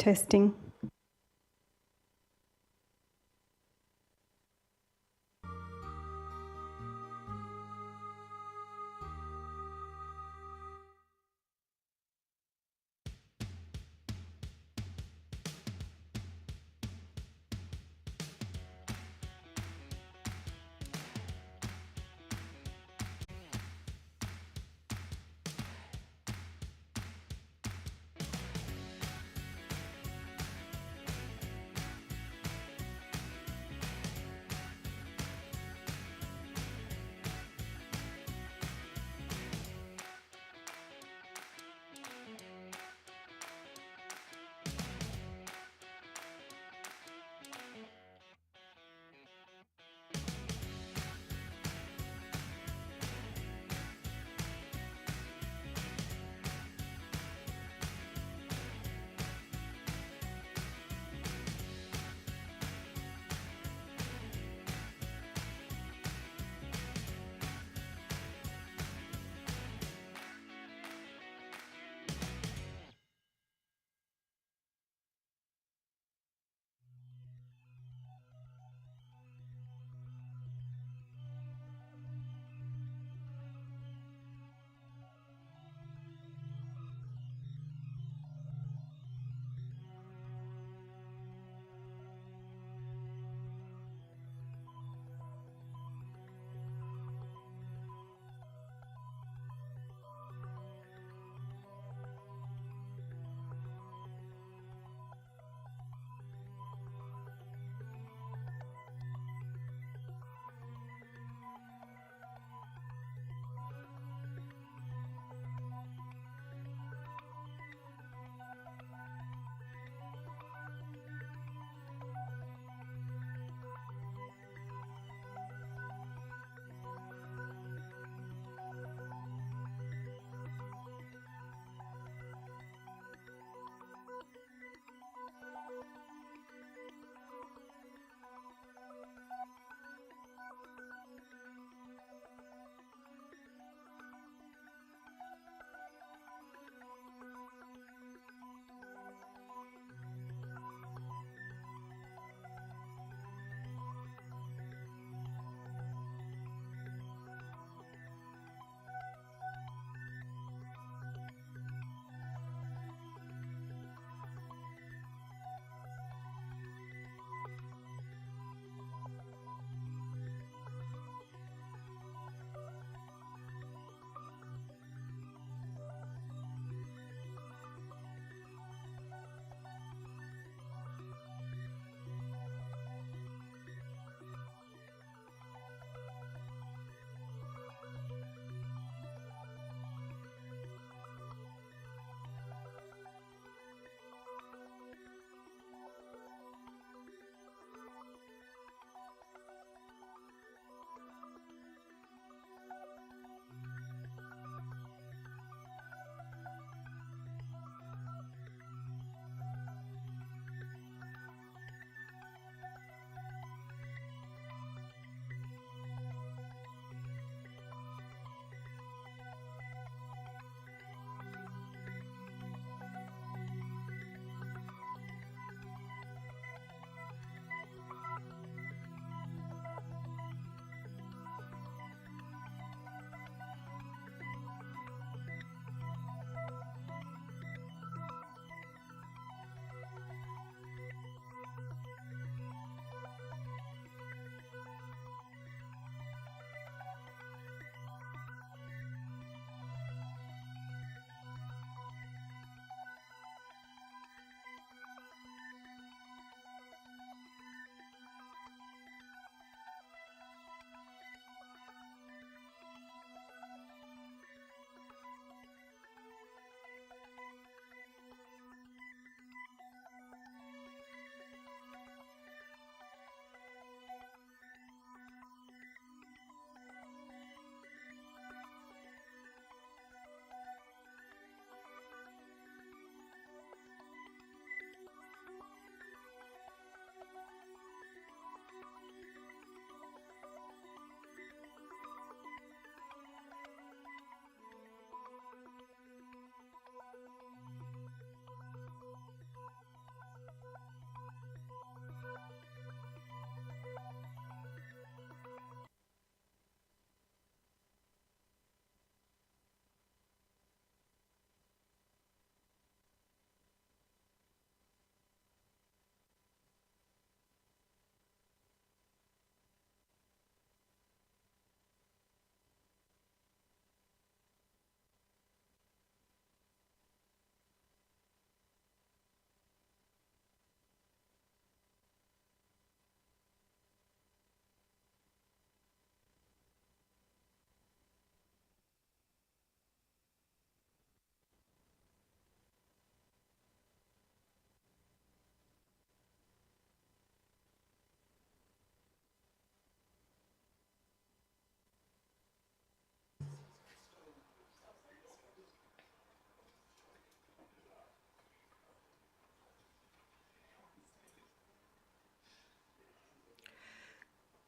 Testing.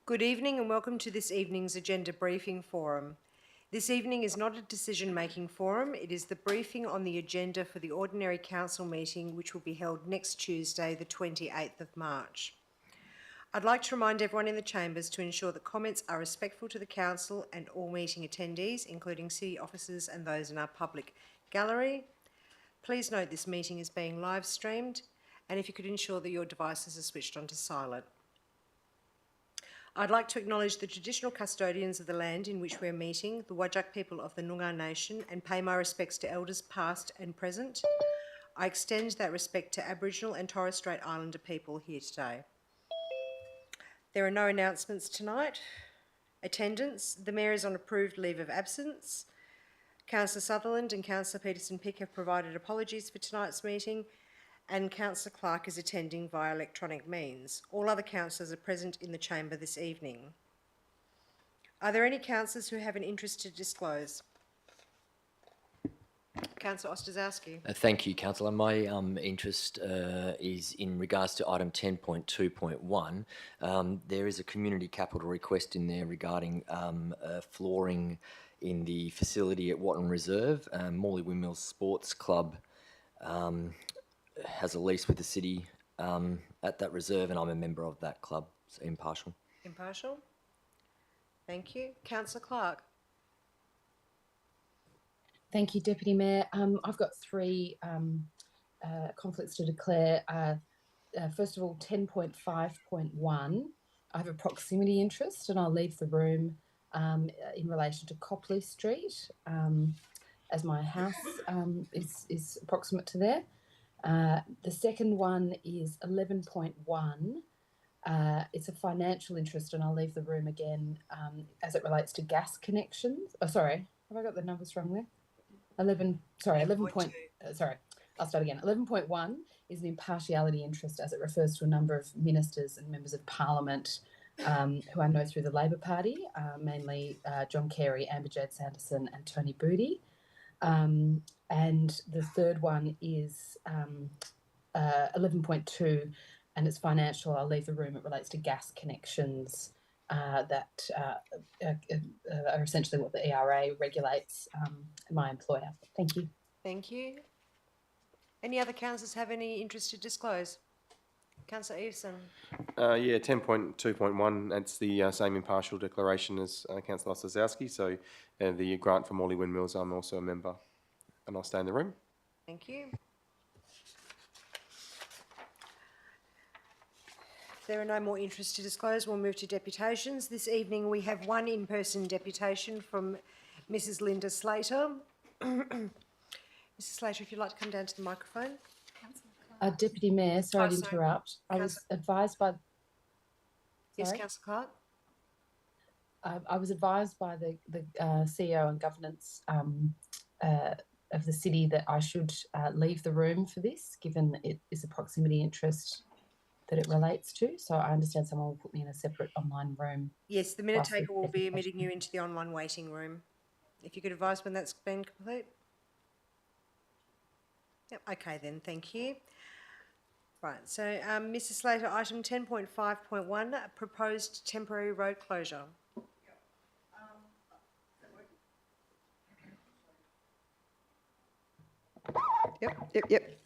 Good evening and welcome to this evening's Agenda Briefing Forum. This evening is not a decision-making forum, it is the briefing on the agenda for the Ordinary Council meeting which will be held next Tuesday, the 28th of March. I'd like to remind everyone in the chambers to ensure that comments are respectful to the Council and all meeting attendees, including city officers and those in our public gallery. Please note this meeting is being live streamed, and if you could ensure that your devices are switched on to silent. I'd like to acknowledge the traditional custodians of the land in which we're meeting, the Whadjuk people of the Noongar Nation, and pay my respects to elders past and present. I extend that respect to Aboriginal and Torres Strait Islander people here today. There are no announcements tonight. Attendance. The Mayor is on approved leave of absence. Councillor Sutherland and Councillor Peterson-Pick have provided apologies for tonight's meeting, and Councillor Clark is attending via electronic means. All other councillors are present in the chamber this evening. Are there any councillors who have an interest to disclose? Councillor Ostaszewski. Thank you, Councillor. My interest is in regards to item 10.2.1. There is a community capital request in there regarding flooring in the facility at Watton Reserve. Morley Windmills Sports Club has a lease with the city at that reserve, and I'm a member of that club, so impartial. Impartial. Thank you. Councillor Clark. Thank you, Deputy Mayor. I've got three conflicts to declare. First of all, 10.5.1, I have a proximity interest and I'll leave the room in relation to Copley Street, as my house is approximate to there. The second one is 11.1. It's a financial interest and I'll leave the room again as it relates to gas connections. Oh, sorry, have I got the numbers wrong there? 11.1 is an impartiality interest as it refers to a number of ministers and members of parliament who I know through the Labor Party, mainly John Carey, Amber Jade Sanderson and Tony Booty. And the third one is 11.2 and it's financial. I'll leave the room. It relates to gas connections that are essentially what the ERA regulates my employer. Thank you. Thank you. Any other councillors have any interest to disclose? Councillor Eveson. Yeah, 10.2.1, that's the same impartial declaration as Councillor Ostaszewski. So the grant for Morley Windmills, I'm also a member and I'll stay in the room. Thank you. If there are no more interests to disclose, we'll move to deputations. This evening we have one in-person deputation from Mrs. Linda Slater. Mrs. Slater, if you'd like to come down to the microphone. Deputy Mayor, sorry to interrupt. I was advised by... Yes, Councillor Clark. I was advised by the CEO and governance of the city that I should leave the room for this, given it is a proximity interest that it relates to. So I understand someone will put me in a separate online room. Yes, the minute taker will be admitting you into the online waiting room. If you could advise when that's been complete. Yep, okay then, thank you. Right, so Mrs. Slater, item 10.5.1, proposed temporary road closure. Yep.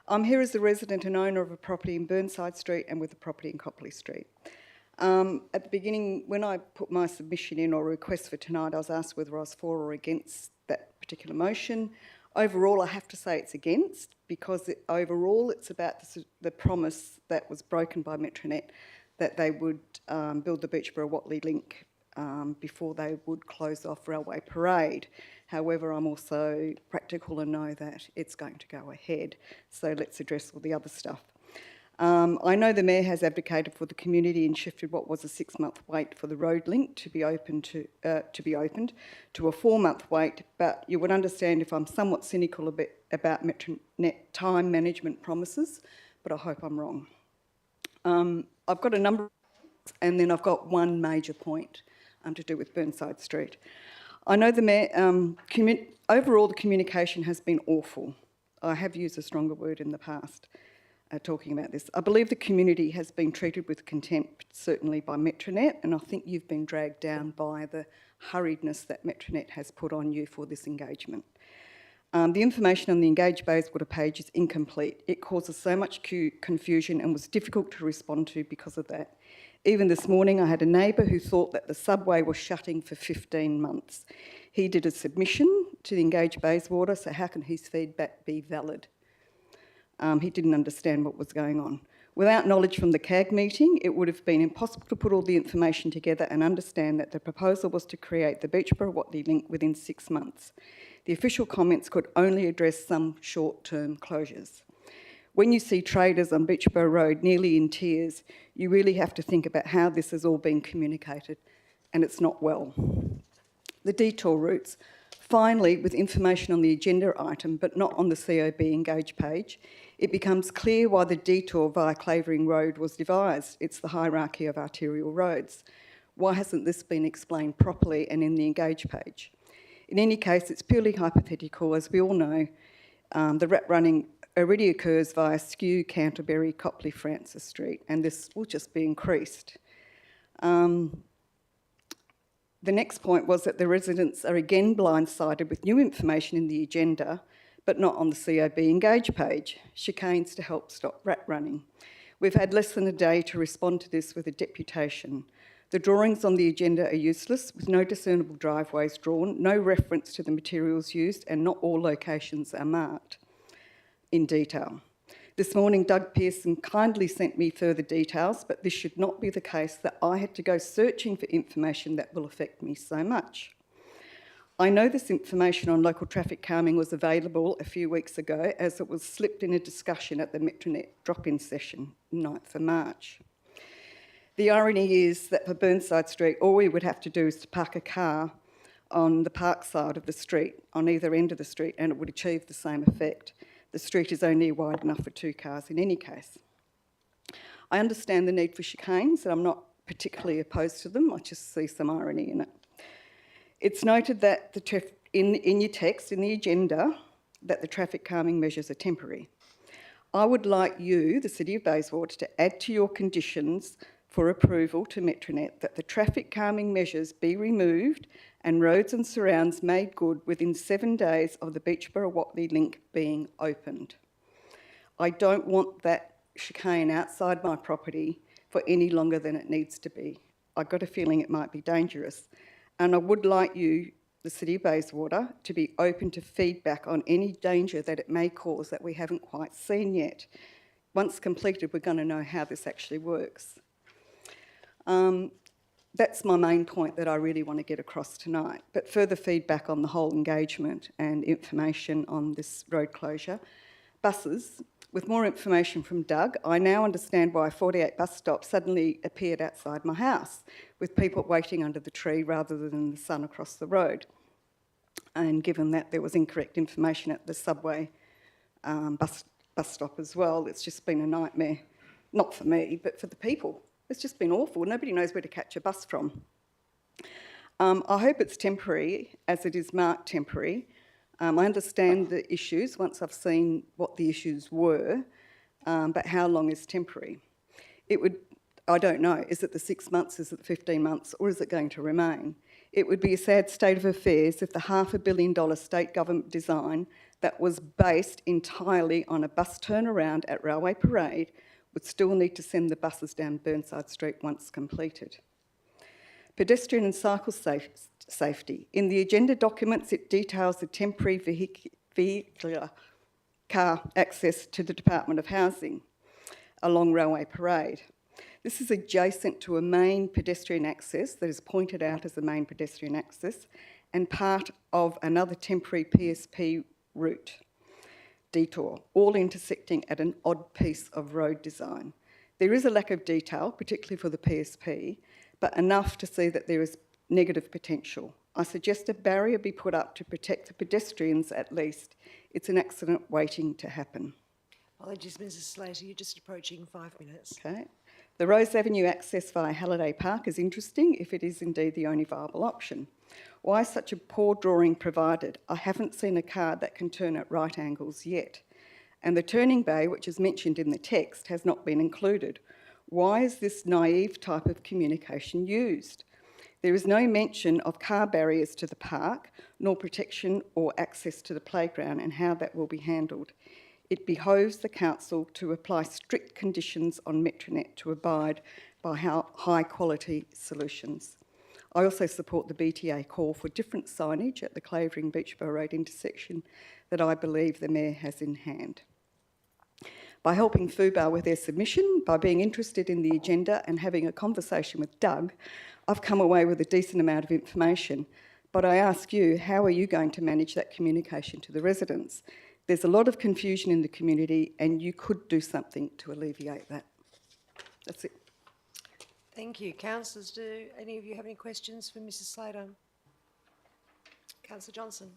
I'm here as the resident and owner of a property in Burnside Street and with a property in Copley Street. At the beginning, when I put my submission in or request for tonight, I was asked whether I was for or against that particular motion. Overall, I have to say it's against, because overall it's about the promise that was broken by Metronet that they would build the Beachboro-Watley link before they would close off Railway Parade. However, I'm also practical and know that it's going to go ahead. So let's address all the other stuff. I know the Mayor has advocated for the community and shifted what was a 6-month wait for the road link to be opened to a 4-month wait, but you would understand if I'm somewhat cynical a bit about Metronet time management promises, but I hope I'm wrong. I've got a number, and then I've got one major point to do with Burnside Street. I know the Mayor, overall the communication has been awful. I have used a stronger word in the past. talking about this. I believe the community has been treated with contempt, certainly by Metronet, and I think you've been dragged down by the hurriedness that Metronet has put on you for this engagement. The information on the Engage Bayswater page is incomplete. It causes so much confusion and was difficult to respond to because of that. Even this morning, I had a neighbour who thought that the subway was shutting for 15 months. He did a submission to the Engage Bayswater, so how can his feedback be valid? He didn't understand what was going on. Without knowledge from the CAG meeting, it would have been impossible to put all the information together and understand that the proposal was to create the Beechboro-Watley link within 6 months. The official comments could only address some short-term closures. When you see traders on Beechboro Road nearly in tears, you really have to think about how this has all been communicated, and it's not well. The detour routes. Finally, with information on the agenda item but not on the COB Engage page, it becomes clear why the detour via Clavering Road was devised. It's the hierarchy of arterial roads. Why hasn't this been explained properly and in the Engage page? In any case, it's purely hypothetical. As we all know, the rat running already occurs via Skew, Canterbury, Copley, Francis Street, and this will just be increased. The next point was that the residents are again blindsided with new information in the agenda, but not on the COB Engage page, chicanes to help stop rat running. We've had less than a day to respond to this with a deputation. The drawings on the agenda are useless, with no discernible driveways drawn, no reference to the materials used, and not all locations are marked in detail. This morning, Doug Pearson kindly sent me further details, but this should not be the case that I had to go searching for information that will affect me so much. I know this information on local traffic calming was available a few weeks ago as it was slipped in a discussion at the Metronet drop-in session, 9th of March. The irony is that for Burnside Street, all we would have to do is to park a car on the park side of the street, on either end of the street, and it would achieve the same effect. The street is only wide enough for 2 cars in any case. I understand the need for chicanes, and I'm not particularly opposed to them. I just see some irony in it. It's noted that in your text, in the agenda, that the traffic calming measures are temporary. I would like you, the City of Bayswater, to add to your conditions for approval to Metronet that the traffic calming measures be removed and roads and surrounds made good within 7 days of the Beechboro-Watley link being opened. I don't want that chicane outside my property for any longer than it needs to be. I've got a feeling it might be dangerous. And I would like you, the City of Bayswater, to be open to feedback on any danger that it may cause that we haven't quite seen yet. Once completed, we're going to know how this actually works. That's my main point that I really want to get across tonight. But further feedback on the whole engagement and information on this road closure. Buses. With more information from Doug, I now understand why 48 bus stops suddenly appeared outside my house, with people waiting under the tree rather than in the sun across the road. And given that there was incorrect information at the subway bus stop as well, it's just been a nightmare. Not for me, but for the people. It's just been awful. Nobody knows where to catch a bus from. I hope it's temporary, as it is marked temporary. I understand the issues once I've seen what the issues were, but how long is temporary? I don't know, is it the 6 months, is it 15 months, or is it going to remain? It would be a sad state of affairs if the $500 million state government design that was based entirely on a bus turnaround at Railway Parade would still need to send the buses down Burnside Street once completed. Pedestrian and cycle safety. In the agenda documents, it details the temporary vehicular car access to the Department of Housing along Railway Parade. This is adjacent to a main pedestrian access that is pointed out as the main pedestrian access and part of another temporary PSP route, detour, all intersecting at an odd piece of road design. There is a lack of detail, particularly for the PSP, but enough to see that there is negative potential. I suggest a barrier be put up to protect the pedestrians at least. It's an accident waiting to happen. Apologies, Mrs Slater, you're just approaching 5 minutes. Okay. The Rose Avenue access via Halliday Park is interesting if it is indeed the only viable option. Why such a poor drawing provided? I haven't seen a car that can turn at right angles yet. and the turning bay, which is mentioned in the text, has not been included. Why is this naive type of communication used? There is no mention of car barriers to the park, nor protection or access to the playground and how that will be handled. It behoves the council to apply strict conditions on Metronet to abide by high quality solutions. I also support the BTA call for different signage at the Clavering Beachborough Road intersection that I believe the Mayor has in hand. By helping FUBAR with their submission, by being interested in the agenda and having a conversation with Doug, I've come away with a decent amount of information. But I ask you, how are you going to manage that communication to the residents? There's a lot of confusion in the community and you could do something to alleviate that. That's it. Thank you. Councillors, do any of you have any questions for Mrs Slater? Councillor Johnson.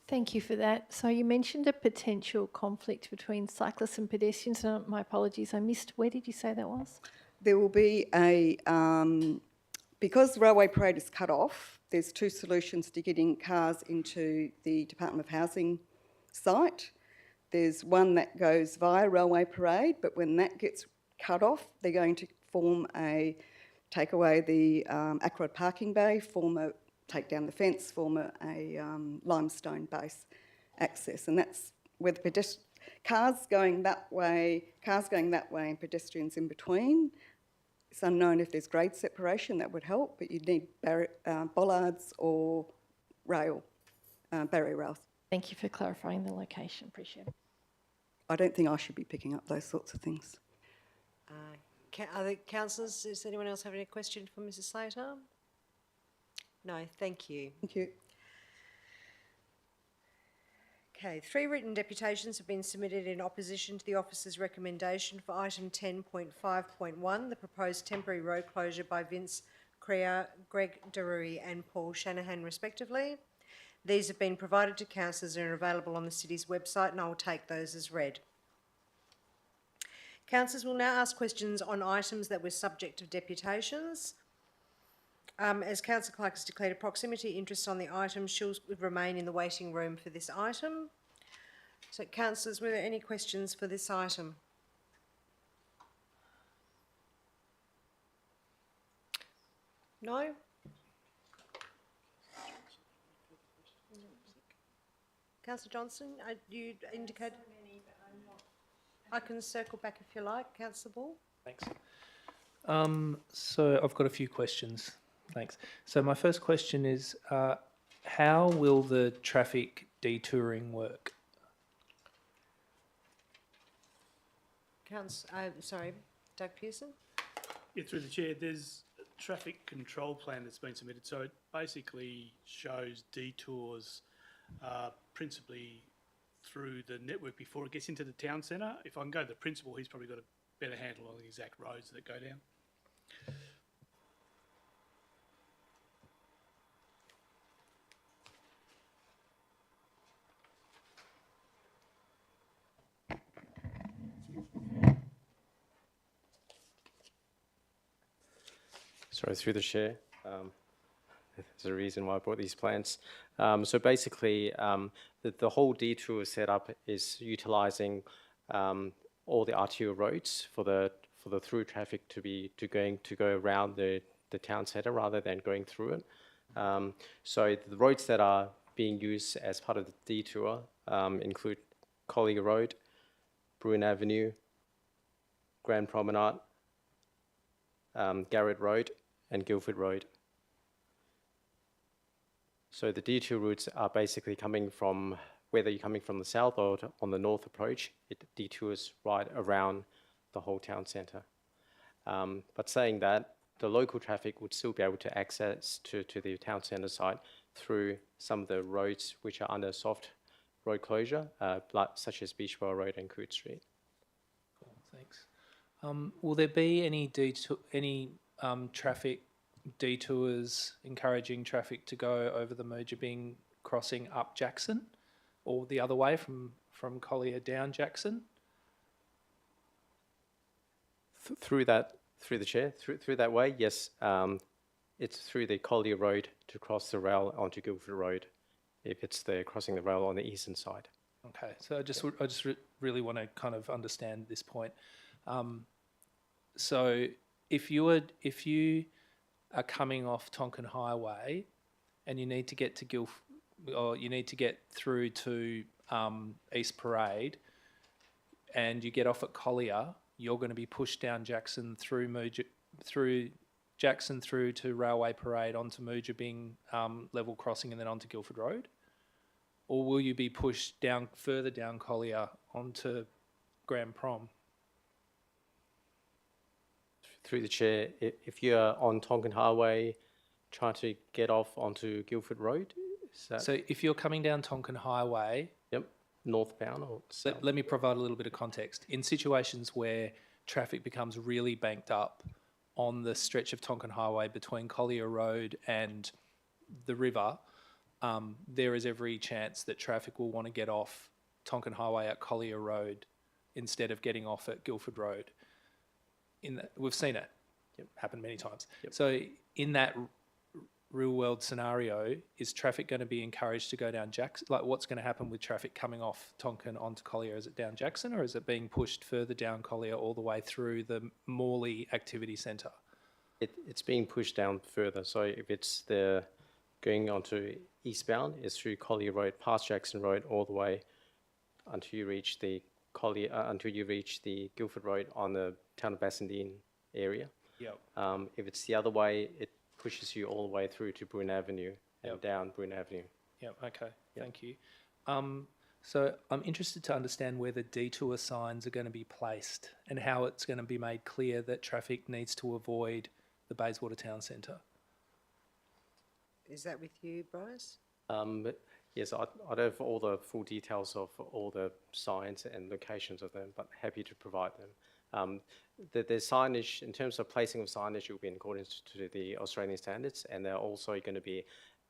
Thank you for that. So you mentioned a potential conflict between cyclists and pedestrians. My apologies, I missed. Where did you say that was? There will be because the Railway Parade is cut off, there's two solutions to getting cars into the Department of Housing site. There's one that goes via Railway Parade, but when that gets cut off, they're going to take away the Acrod parking bay, take down the fence, form a limestone base access, and that's where the cars going that way and pedestrians in between. It's unknown if there's grade separation, that would help, but you'd need bollards or barrier rails. Thank you for clarifying the location. Appreciate it. I don't think I should be picking up those sorts of things. Other councillors, does anyone else have any question for Mrs Slater? No, thank you. Thank you. Okay, 3 written deputations have been submitted in opposition to the officer's recommendation for item 10.5.1, the proposed temporary road closure by Vince Crear, Greg Darui and Paul Shanahan respectively. These have been provided to councillors and are available on the city's website, and I will take those as read. Councillors will now ask questions on items that were subject of deputations. As Councillor Clark has declared a proximity interest on the item, she'll remain in the waiting room for this item. So, councillors, were there any questions for this item? No? Councillor Johnson, you indicate... I can circle back if you like. Councillor Ball. Thanks. So I've got a few questions. Thanks. So my first question is, how will the traffic detouring work? Sorry, Doug Pearson. Yeah, through the chair, there's a traffic control plan that's been submitted. So it basically shows detours principally through the network before it gets into the town centre. If I can go to the principal, he's probably got a better handle on the exact roads that go down. Sorry, through the chair. There's a reason why I brought these plans. So basically, the whole detour setup is utilising all the arterial roads for the through traffic to go around the town centre rather than going through it. So the roads that are being used as part of the detour include Collier Road, Bruin Avenue, Grand Promenade, Garrett Road, and Guildford Road. So the detour routes are basically coming from, whether you're coming from the south or on the north approach, it detours right around the whole town centre. But saying that, the local traffic would still be able to access to the town centre site through some of the roads which are under soft road closure, such as Beachborough Road and Coode Street. Cool, thanks. Will there be any traffic detours encouraging traffic to go over the Moja Bing crossing up Jackson, or the other way from Collier down Jackson? Through that way, yes. It's through the Collier Road to cross the rail onto Guildford Road, if it's crossing the rail on the eastern side. Okay, so I just really want to kind of understand this point. So if you are coming off Tonkin Highway and you need to get to or you need to get through to East Parade, and you get off at Collier, you're going to be pushed down Jackson through Jackson through to Railway Parade onto Moojabing level crossing and then onto Guildford Road? Or will you be pushed down further down Collier onto Grand Prom? Through the chair, if you're on Tonkin Highway trying to get off onto Guildford Road, is that, So if you're coming down Tonkin Highway, yep, northbound or south? let me provide a little bit of context. In situations where traffic becomes really banked up on the stretch of Tonkin Highway between Collier Road and the river, there is every chance that traffic will want to get off Tonkin Highway at Collier Road instead of getting off at Guildford Road. We've seen it happen many times. Yep. So in that real world scenario, is traffic going to be encouraged to go down Jackson? Like, what's going to happen with traffic coming off Tonkin onto Collier? Is it down Jackson, or is it being pushed further down Collier all the way through the Morley Activity Centre? It's being pushed down further. So if it's going onto eastbound, it's through Collier Road, past Jackson Road, all the way until you reach the Guildford Road on the town of Bassendean area. Yep. If it's the other way, it pushes you all the way through to Bruin Avenue and Yep. down Bruin Avenue. Yep. Okay. Thank you. So I'm interested to understand where the detour signs are going to be placed and how it's going to be made clear that traffic needs to avoid the Bayswater Town Centre. Is that with you, Bryce? But yes, I don't have all the full details of all the signs and locations of them, but happy to provide them. The signage, in terms of placing of signage, will be in accordance to the Australian standards, and there are also going to be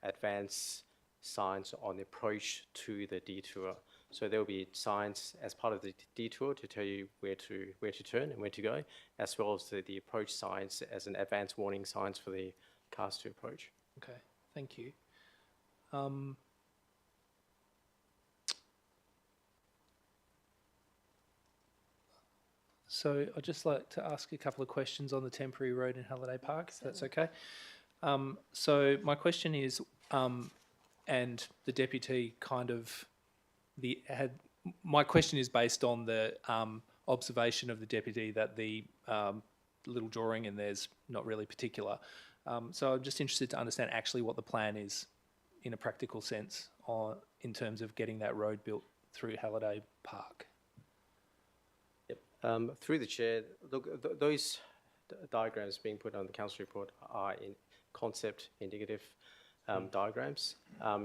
advanced signs on the approach to the detour. So there will be signs as part of the detour to tell you where to turn and where to go, as well as the approach signs as an advanced warning signs for the cars to approach. Okay. Thank you. So I'd just like to ask a couple of questions on the temporary road in Halliday Park, if that's okay. So my question is, and the deputy my question is based on the observation of the deputy that the little drawing in there's not really particular. So I'm just interested to understand actually what the plan is in a practical sense in terms of getting that road built through Halliday Park. Through the chair, look, those diagrams being put on the council report are in concept indicative diagrams.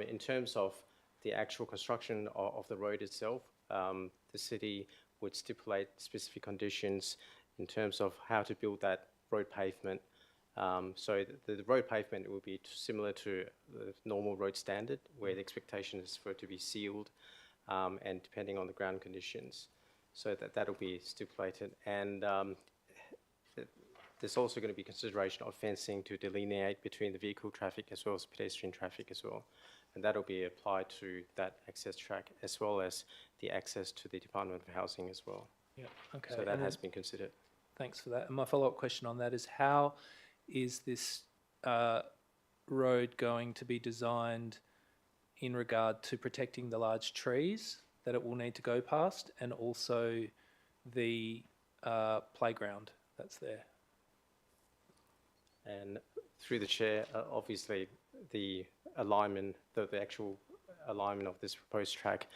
In terms of the actual construction of the road itself, the city would stipulate specific conditions in terms of how to build that road pavement. So the road pavement will be similar to the normal road standard, where the expectation is for it to be sealed and depending on the ground conditions. So that'll be stipulated. And there's also going to be consideration of fencing to delineate between the vehicle traffic as well as pedestrian traffic as well. And that'll be applied to that access track as well as the access to the Department of Housing as well. Yeah. Okay. So that has been considered. Thanks for that. And my follow-up question on that is, how is this road going to be designed in regard to protecting the large trees that it will need to go past, and also the playground that's there? And through the chair, obviously the alignment, the actual alignment of this proposed track,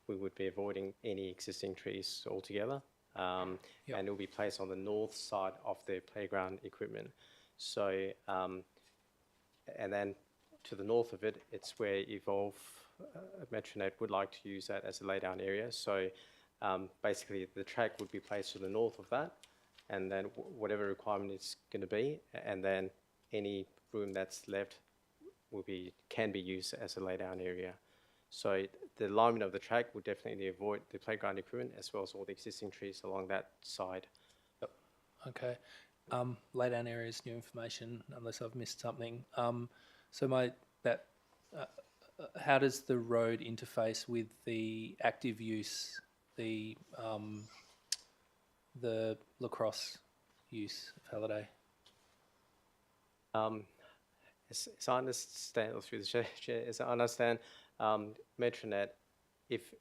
we would be avoiding any existing trees altogether. And it will be placed on the north side of the playground equipment. So, and then to the north of it, it's where Evolve Metronet would like to use that as a laydown area. So basically the track would be placed to the north of that, and then whatever requirement it's going to be, and then any room that's left can be used as a laydown area. So the alignment of the track would definitely avoid the playground equipment as well as all the existing trees along that side. Okay. Laydown area is new information, unless I've missed something. So how does the road interface with the active use, the lacrosse use of Halliday? As I understand, through the chair, as I understand, Metronet, if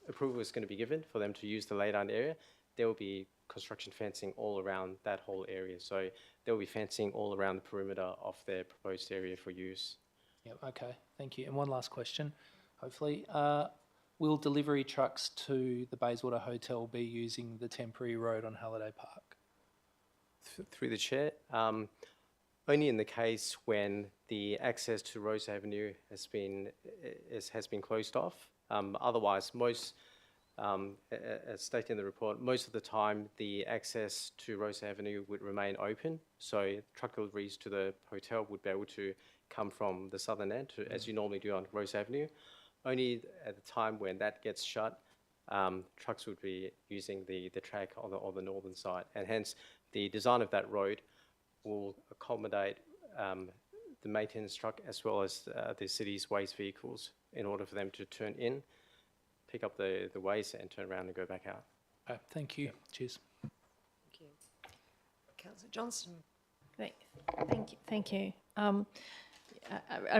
approval is going to be given for them to use the laydown area, there will be construction fencing all around that whole area. So there will be fencing all around the perimeter of their proposed area for use. Yep, okay, thank you. And one last question, hopefully. Will delivery trucks to the Bayswater Hotel be using the temporary road on Halliday Park? Through the chair, only in the case when the access to Rose Avenue has been closed off. Otherwise, most, as stated in the report, most of the time the access to Rose Avenue would remain open. So truck deliveries to the hotel would be able to come from the southern end, as you normally do on Rose Avenue. Only at the time when that gets shut, trucks would be using the track on the northern side, and hence the design of that road will accommodate the maintenance truck as well as the city's waste vehicles in order for them to turn in, pick up the waste and turn around and go back out. Okay, thank you. Cheers. Thank you. Councillor Johnston. Thank you. I'm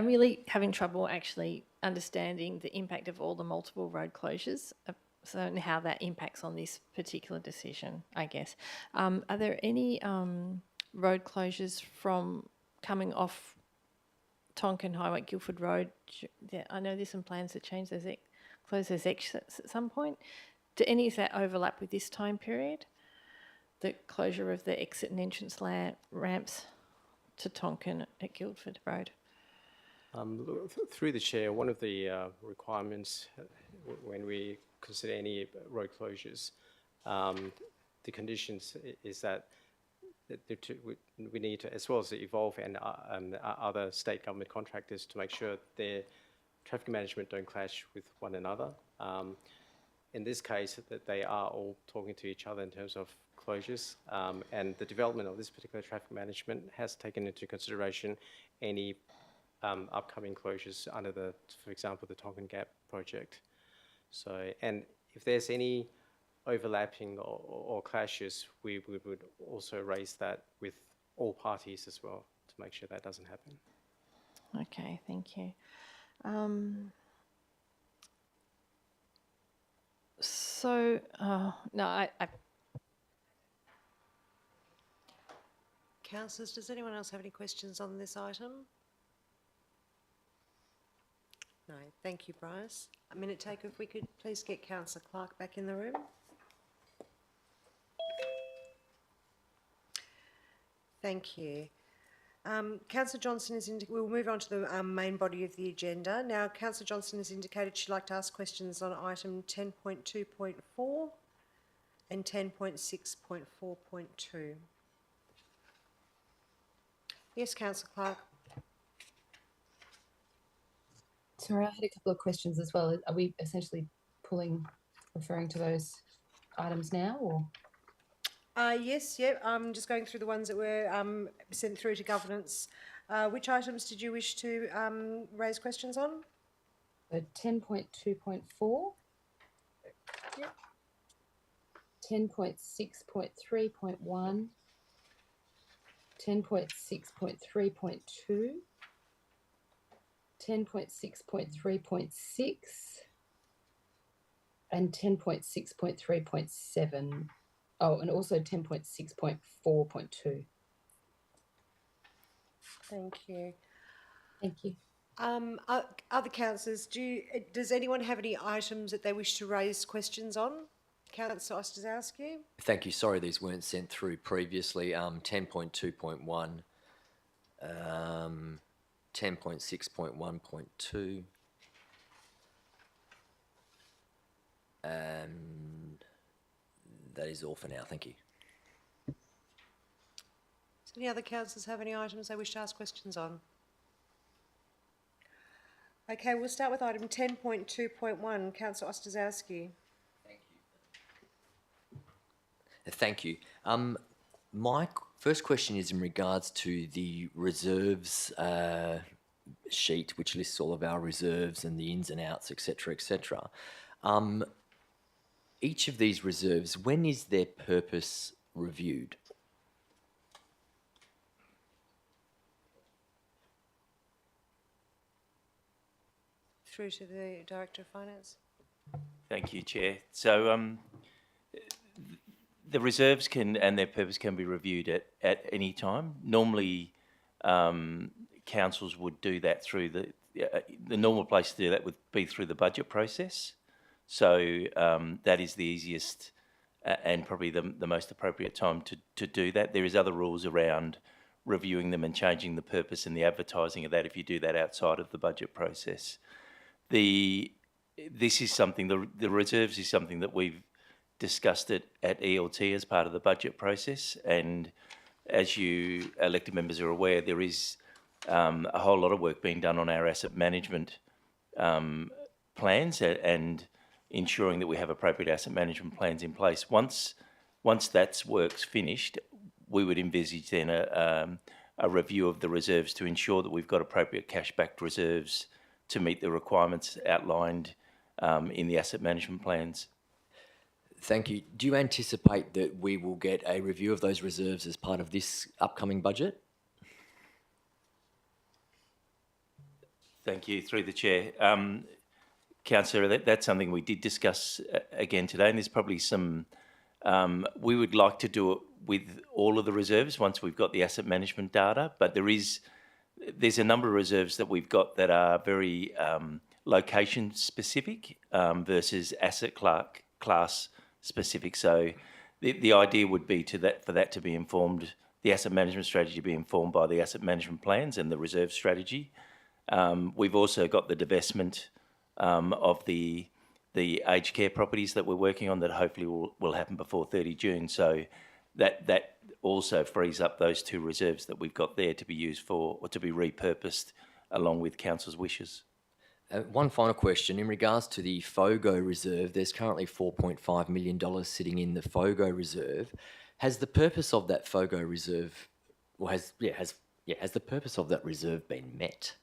really having trouble actually understanding the impact of all the multiple road closures, so and how that impacts on this particular decision, I guess. Are there any road closures from coming off Tonkin Highway, Guildford Road? I know there's some plans to change those, close those exits at some point. Do any of that overlap with this time period? The closure of the exit and entrance ramps to Tonkin at Guildford Road? Through the chair, one of the requirements when we consider any road closures, the conditions is that we need to, as well as Evolve and other state government contractors, to make sure their traffic management don't clash with one another. In this case, that they are all talking to each other in terms of closures, and the development of this particular traffic management has taken into consideration any upcoming closures under for example, the Tonkin Gap project. So, and if there's any overlapping or clashes, we would also raise that with all parties as well to make sure that doesn't happen. Okay, thank you. No, I Councillors, does anyone else have any questions on this item? No, thank you, Bryce. A minute taker, if we could please get Councillor Clark back in the room. Thank you. Councillor Johnston we'll move on to the main body of the agenda. Now, Councillor Johnston has indicated she'd like to ask questions on item 10.2.4 and 10.6.4.2. Yes, Councillor Clark. Sorry, I had a couple of questions as well. Are we essentially referring to those items now, or? Yes, yeah. I'm just going through the ones that were sent through to governance. Which items did you wish to raise questions on? 10.2.4. Yep. 10.6.3.1. 10.6.3.2. 10.6.3.6 and 10.6.3.7. Oh, and also 10.6.4.2. Thank you. Thank you. Other councillors, does anyone have any items that they wish to raise questions on? Councillor Ostaszewski? Thank you. Sorry, these weren't sent through previously. 10.2.1, 10.6.1.2, and that is all for now. Thank you. Does any other councillors have any items they wish to ask questions on? Okay, we'll start with item 10.2.1. Councillor Ostaszewski. Thank you. My first question is in regards to the reserves sheet which lists all of our reserves and the ins and outs, etc., etc. Each of these reserves, when is their purpose reviewed? Through to the Director of Finance. Thank you, Chair. So the reserves can and their purpose can be reviewed at any time. Normally, councils would do that through the normal place to do that would be through the budget process. So that is the easiest and probably the most appropriate time to do that. There is other rules around reviewing them and changing the purpose and the advertising of that if you do that outside of the budget process. This is something, the reserves is something that we've discussed at ELT as part of the budget process, and as you elected members are aware, there is a whole lot of work being done on our asset management plans and ensuring that we have appropriate asset management plans in place. Once that work's finished, we would envisage then a review of the reserves to ensure that we've got appropriate cash-backed reserves to meet the requirements outlined in the asset management plans. Thank you. Do you anticipate that we will get a review of those reserves as part of this upcoming budget? Thank you. Through the Chair. Councillor, that's something we did discuss again today, and there's probably some... we would like to do it with all of the reserves once we've got the asset management data, but there's a number of reserves that we've got that are very location specific versus asset class specific. So the idea would be for that to be informed, the asset management strategy to be informed by the asset management plans and the reserve strategy. We've also got the divestment of the aged care properties that we're working on that hopefully will happen before 30 June. So that also frees up those two reserves that we've got there to be used for or to be repurposed along with council's wishes. One final question. In regards to the FOGO reserve, there's currently $4.5 million sitting in the FOGO reserve. Has the purpose of that FOGO reserve, or has the purpose of that reserve been met?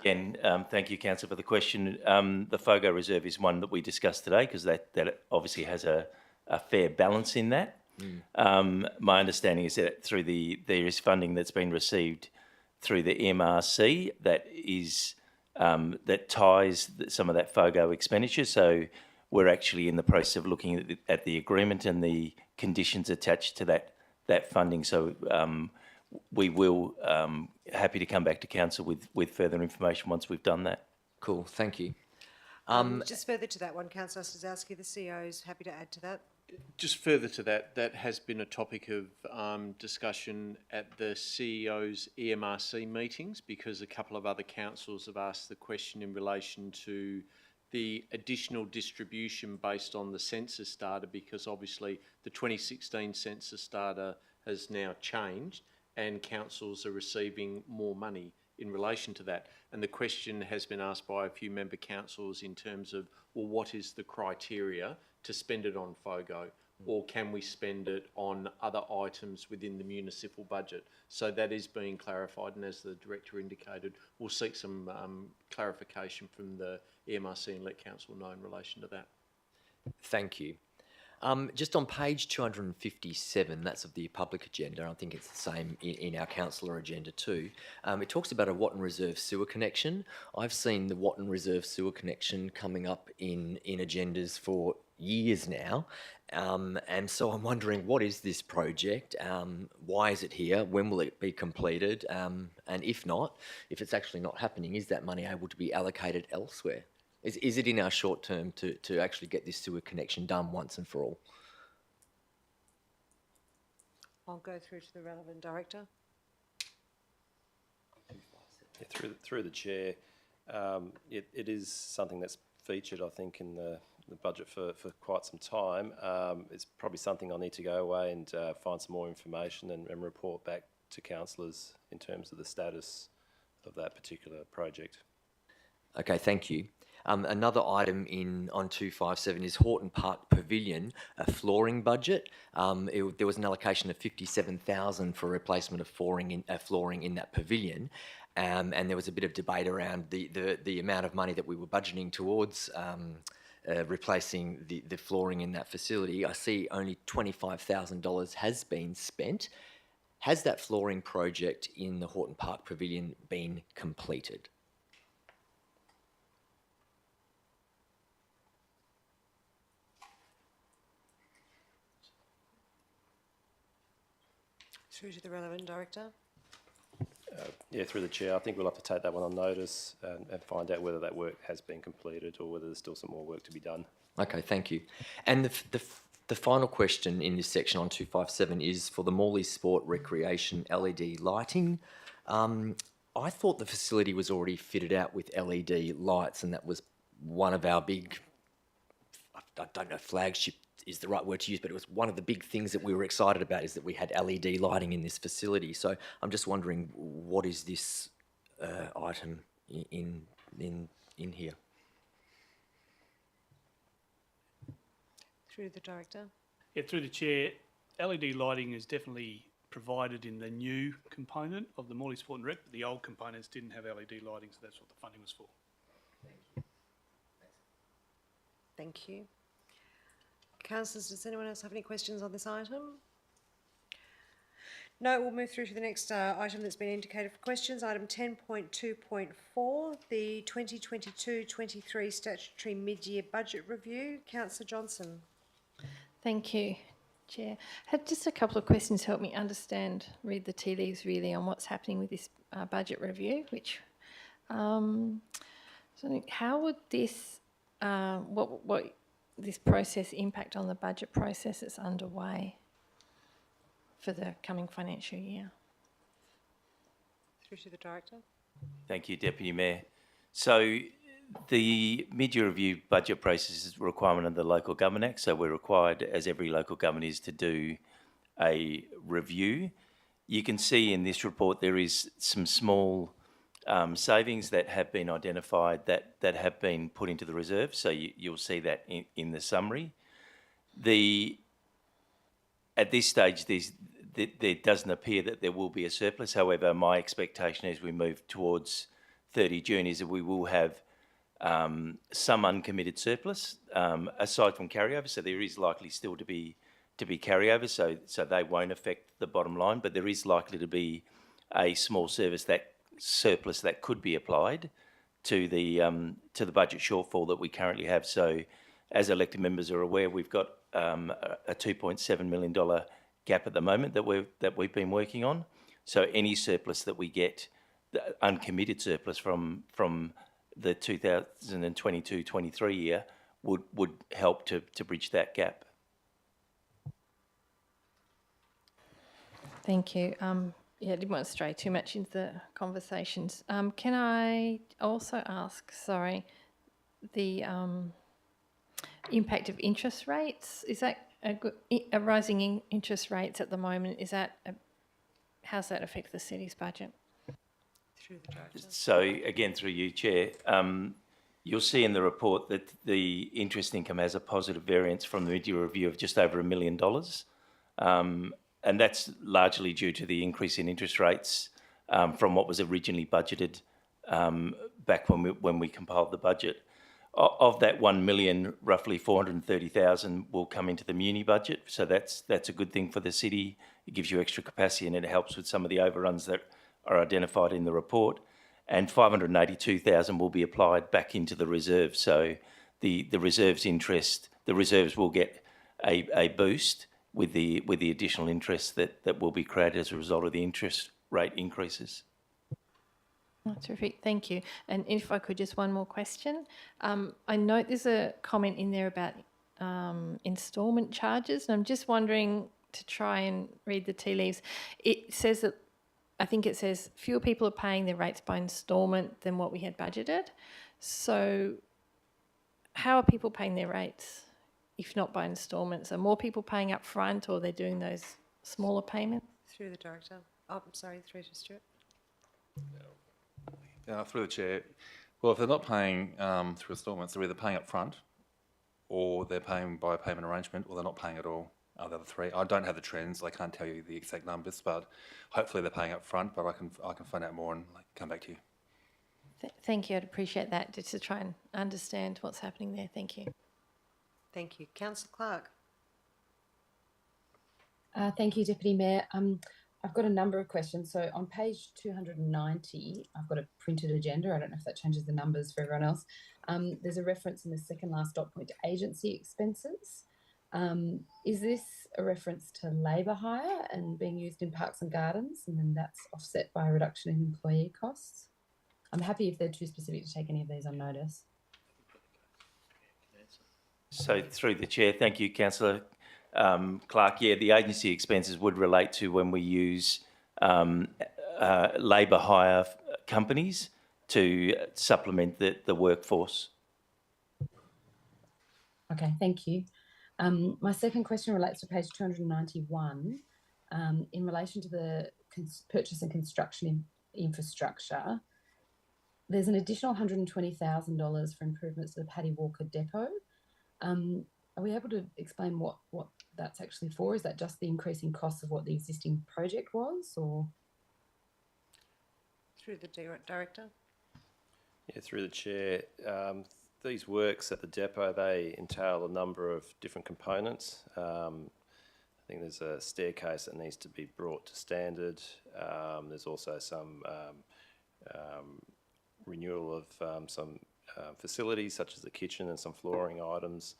Again, thank you, Councillor, for the question. The FOGO reserve is one that we discussed today because that obviously has a fair balance in that. My understanding is that there is funding that's been received through the MRC that ties some of that FOGO expenditure. So we're actually in the process of looking at the agreement and the conditions attached to that funding. So we will happy to come back to council with further information once we've done that. Cool, thank you. Just further to that one, Councillor Staszewski, the CEO is happy to add to that. Just further to that, that has been a topic of discussion at the CEO's EMRC meetings because a couple of other councils have asked the question in relation to the additional distribution based on the census data, because obviously the 2016 census data has now changed and councils are receiving more money in relation to that. And the question has been asked by a few member councils in terms of, well, what is the criteria to spend it on FOGO, or can we spend it on other items within the municipal budget? So that is being clarified, and as the Director indicated, we'll seek some clarification from the EMRC and let Council know in relation to that. Thank you. Just on page 257, that's of the public agenda, I think it's the same in our councillor agenda too. It talks about a Watton Reserve sewer connection. I've seen the Watton Reserve sewer connection coming up in agendas for years now. And so I'm wondering, what is this project? Why is it here? When will it be completed? And if not, if it's actually not happening, is that money able to be allocated elsewhere? Is it in our short term to actually get this sewer connection done once and for all? I'll go through to the relevant director. Yeah, through the chair, it is something that's featured, I think, in the budget for quite some time. It's probably something I'll need to go away and find some more information and report back to councillors in terms of the status of that particular project. Okay, thank you. Another item on 257 is Horton Park Pavilion, a flooring budget. There was an allocation of 57,000 for replacement of flooring in that pavilion. And there was a bit of debate around the amount of money that we were budgeting towards replacing the flooring in that facility. I see only $25,000 has been spent. Has that flooring project in the Horton Park Pavilion been completed? Through to the relevant director. Yeah, through the chair, I think we'll have to take that one on notice and find out whether that work has been completed or whether there's still some more work to be done. Okay, thank you. And the final question in this section on 257 is for the Morley Sport Recreation LED lighting. I thought the facility was already fitted out with LED lights, and that was one of our big, I don't know if flagship is the right word to use, but it was one of the big things that we were excited about, is that we had LED lighting in this facility. So I'm just wondering, what is this item in here? Through to the director. Yeah, through the chair, LED lighting is definitely provided in the new component of the Morley Sport and Rec, but the old components didn't have LED lighting, so that's what the funding was for. Thank you. Councillors, does anyone else have any questions on this item? No, we'll move through to the next item that's been indicated for questions. Item 10.2.4, the 2022-23 statutory mid-year budget review. Councillor Johnson. Thank you, Chair. I have just a couple of questions to help me understand, read the tea leaves really on what's happening with this budget review, which, so how would this, what this process impact on the budget process that's underway for the coming financial year? Through to the director. Thank you, Deputy Mayor. So the mid-year review budget process is a requirement of the Local Government Act, so we're required, as every local government is, to do a review. You can see in this report there is some small savings that have been identified that have been put into the reserve, so you'll see that in the summary. At this stage, there doesn't appear that there will be a surplus. However, my expectation as we move towards 30 June is that we will have some uncommitted surplus aside from carryover. So there is likely still to be carryover. So they won't affect the bottom line, but there is likely to be a small surplus that could be applied to the budget shortfall that we currently have. So, as elected members are aware, we've got a $2.7 million gap at the moment that we've been working on. So any surplus that we get, the uncommitted surplus from the 2022-23 year, would help to bridge that gap. Thank you. Yeah, I didn't want to stray too much into the conversations. Can I also ask, the impact of interest rates? Is that a rising interest rates at the moment? How's that affect the city's budget? Through the director. So again, through you, Chair, you'll see in the report that the interest income has a positive variance from the mid-year review of just over $1 million. And that's largely due to the increase in interest rates from what was originally budgeted back when we compiled the budget. Of that 1 million, roughly 430,000 will come into the muni budget. So that's a good thing for the city. It gives you extra capacity and it helps with some of the overruns that are identified in the report. And 582,000 will be applied back into the reserve. So the reserves will get a boost with the additional interest that will be created as a result of the interest rate increases. Oh, terrific, thank you. And if I could, just one more question. I note there's a comment in there about instalment charges, and I'm just wondering, to try and read the tea leaves, it says that, I think it says fewer people are paying their rates by instalment than what we had budgeted. So how are people paying their rates if not by instalments? Are more people paying up front, or they're doing those smaller payments? Through the director. Oh, I'm sorry, through to Stuart. Through the chair, Well, if they're not paying through instalments, they're either paying up front, or they're paying by payment arrangement, or they're not paying at all. Are the other three? I don't have the trends. I can't tell you the exact numbers, but hopefully they're paying up front. But I can find out more and come back to you. Thank you. I'd appreciate that, just to try and understand what's happening there. Thank you. Thank you. Councillor Clark. Thank you, Deputy Mayor. I've got a number of questions. So on page 290, I've got a printed agenda. I don't know if that changes the numbers for everyone else. There's a reference in the second last dot point to agency expenses. Is this a reference to labour hire and being used in parks and gardens, and then that's offset by a reduction in employee costs? I'm happy if they're too specific to take any of these on notice. So through the chair, thank you, Councillor Clark. Yeah, the agency expenses would relate to when we use labour hire companies to supplement the workforce. Okay, thank you. My second question relates to page 291 in relation to the purchase and construction infrastructure. There's an additional $120,000 for improvements to the Paddy Walker depot. Are we able to explain what that's actually for? Is that just the increasing cost of what the existing project was, or? Through the Director. Yeah, through the chair. These works at the depot, they entail a number of different components. I think there's a staircase that needs to be brought to standard. There's also some renewal of some facilities such as the kitchen and some flooring items.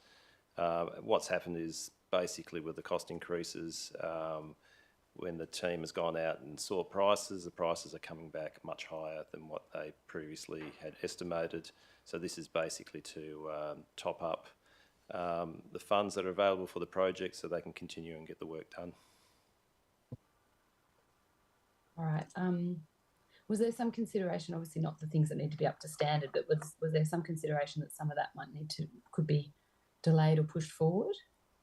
What's happened is basically with the cost increases, when the team has gone out and saw prices, the prices are coming back much higher than what they previously had estimated. So this is basically to top up the funds that are available for the project so they can continue and get the work done. All right. Was there some consideration, obviously not the things that need to be up to standard, but was there some consideration that some of that could be delayed or pushed forward,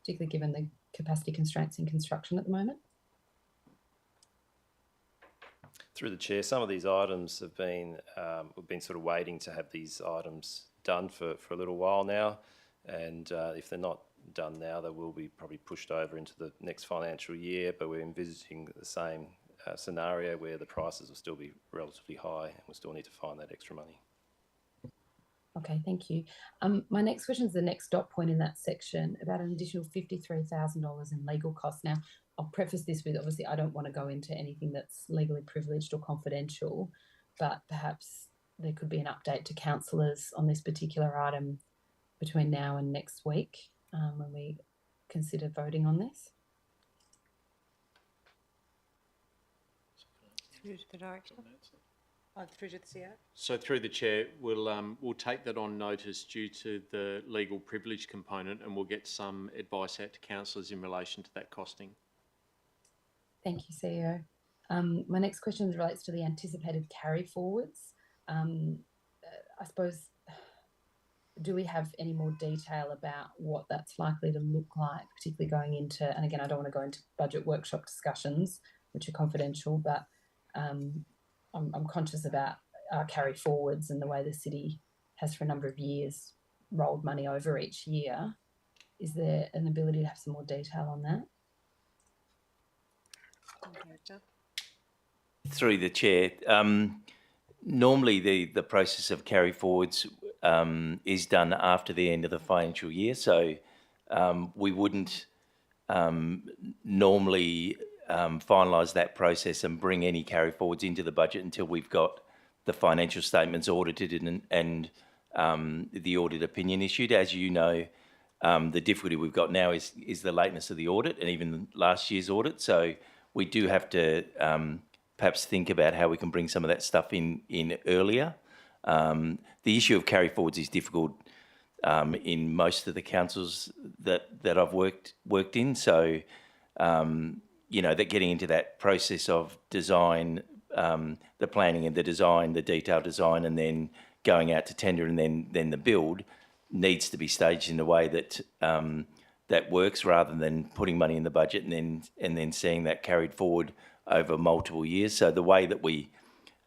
particularly given the capacity constraints in construction at the moment? Through the chair, some of these items have been, we've been sort of waiting to have these items done for a little while now, and if they're not done now, they will be probably pushed over into the next financial year, but we're envisaging the same scenario where the prices will still be relatively high and we'll still need to find that extra money. Okay, thank you. My next question is the next dot point in that section about an additional $53,000 in legal costs. Now, I'll preface this with, obviously, I don't want to go into anything that's legally privileged or confidential, but perhaps there could be an update to councillors on this particular item between now and next week when we consider voting on this. Through to the Director. Through to the CEO. So through the chair, we'll take that on notice due to the legal privilege component, and we'll get some advice out to councillors in relation to that costing. Thank you, CEO. My next question relates to the anticipated carry forwards. I suppose, do we have any more detail about what that's likely to look like, particularly going into, and again, I don't want to go into budget workshop discussions, which are confidential, but I'm conscious about our carry forwards and the way the city has for a number of years rolled money over each year. Is there an ability to have some more detail on that? Director. Through the chair, normally the process of carry forwards is done after the end of the financial year, so we wouldn't normally finalise that process and bring any carry forwards into the budget until we've got the financial statements audited and the audit opinion issued. As you know, the difficulty we've got now is the lateness of the audit and even last year's audit. So we do have to perhaps think about how we can bring some of that stuff in earlier. The issue of carry forwards is difficult in most of the councils that I've worked in. So you know, that getting into that process of design, the planning and the design, the detailed design, and then going out to tender and then the build needs to be staged in a way that that works, rather than putting money in the budget and then seeing that carried forward over multiple years. So the way that we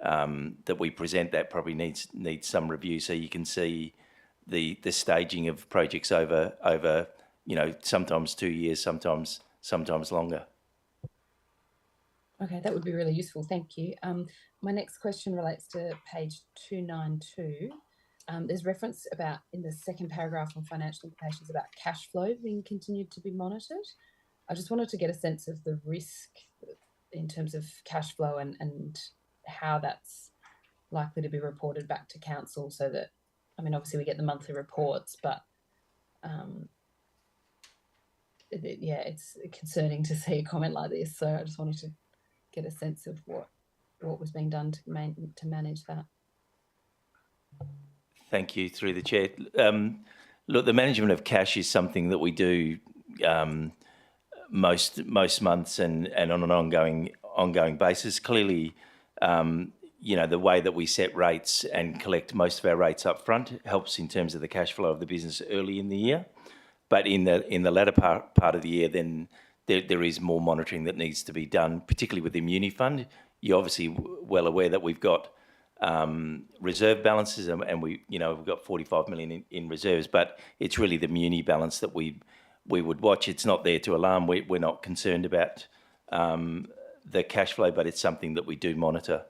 that we present, that probably needs some review, so you can see the staging of projects over sometimes 2 years, sometimes longer. Okay, that would be really useful. Thank you. My next question relates to page 292. There's reference about in the second paragraph on financial implications about cash flow being continued to be monitored. I just wanted to get a sense of the risk in terms of cash flow and how that's likely to be reported back to council, so that, I mean, obviously we get the monthly reports, but it's concerning to see a comment like this. So I just wanted to get a sense of what was being done to manage that. Thank you, through the chair. Look, the management of cash is something that we do most months and on an ongoing basis. Clearly, the way that we set rates and collect most of our rates up front helps in terms of the cash flow of the business early in the year. But in the latter part of the year, then there is more monitoring that needs to be done, particularly with the Muni Fund. You're obviously well aware that we've got reserve balances, and we've got 45 million in reserves, but it's really the Muni balance that we would watch. It's not there to alarm. We're not concerned about the cash flow, but it's something that we do monitor.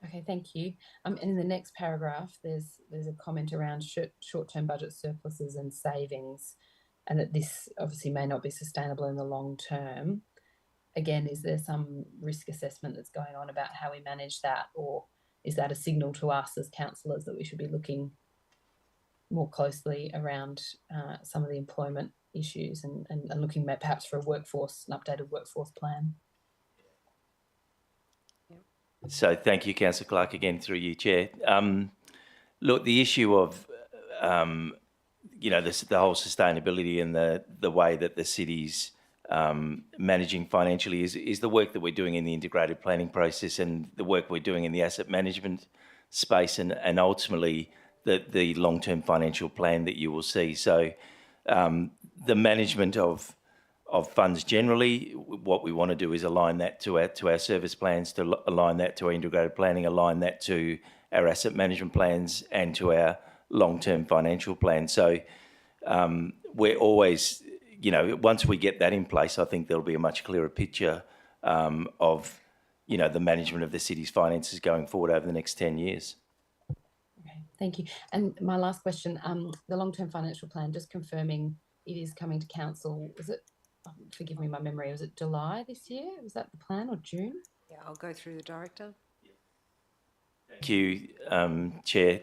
Okay, thank you. And in the next paragraph, there's a comment around short-term budget surpluses and savings, and that this obviously may not be sustainable in the long term. Again, is there some risk assessment that's going on about how we manage that, or is that a signal to us as councillors that we should be looking more closely around some of the employment issues and looking at perhaps for an updated workforce plan? So thank you, Councillor Clark, again through you, Chair. Look, the issue of the whole sustainability and the way that the city's managing financially is the work that we're doing in the integrated planning process and the work we're doing in the asset management space, and ultimately the long-term financial plan that you will see. So the management of funds generally, what we want to do is align that to our service plans, to align that to our integrated planning, align that to our asset management plans and to our long-term financial plan. So we're always, once we get that in place, I think there'll be a much clearer picture of, the management of the city's finances going forward over the next 10 years. Okay, thank you. And my last question, the long-term financial plan, just confirming it is coming to council. Was it, forgive me my memory, was it July this year? Was that the plan, or June? Yeah, I'll go through the director. Thank you, Chair.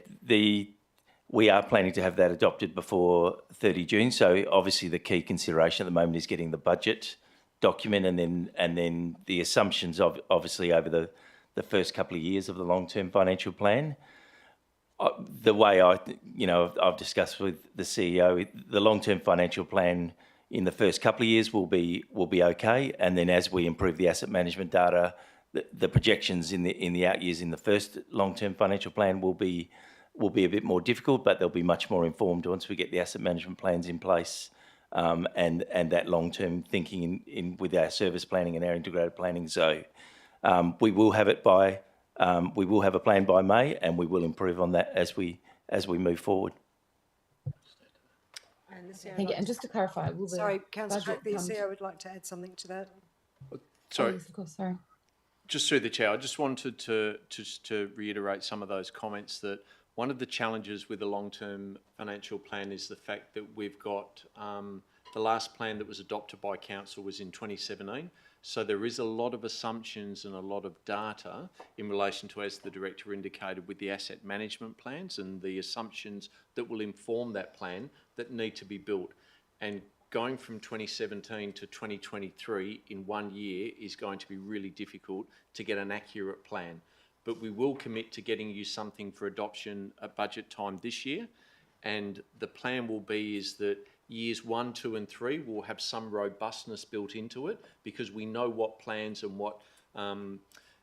We are planning to have that adopted before 30 June. So obviously the key consideration at the moment is getting the budget document and then the assumptions of obviously over the first couple of years of the long-term financial plan. The way I've discussed with the CEO, the long-term financial plan in the first couple of years will be okay, and then as we improve the asset management data, the projections in the out years in the first long-term financial plan will be a bit more difficult, but they'll be much more informed once we get the asset management plans in place, and that long-term thinking in with our service planning and our integrated planning. So we will have a plan by May, and we will improve on that as we move forward. Thank you. And just to clarify, will the Sorry, Councillor, the budget come CEO would like to add something to that. Sorry. Oh, yes, of course, sorry. Just through the chair, I just wanted to reiterate some of those comments, that one of the challenges with the long-term financial plan is the fact that we've got the last plan that was adopted by council was in 2017. So there is a lot of assumptions and a lot of data in relation to, as the director indicated, with the asset management plans and the assumptions that will inform that plan that need to be built. And going from 2017 to 2023 in 1 year is going to be really difficult to get an accurate plan. But we will commit to getting you something for adoption at budget time this year. And the plan will be is that years 1, 2 and 3 will have some robustness built into it, because we know what plans and what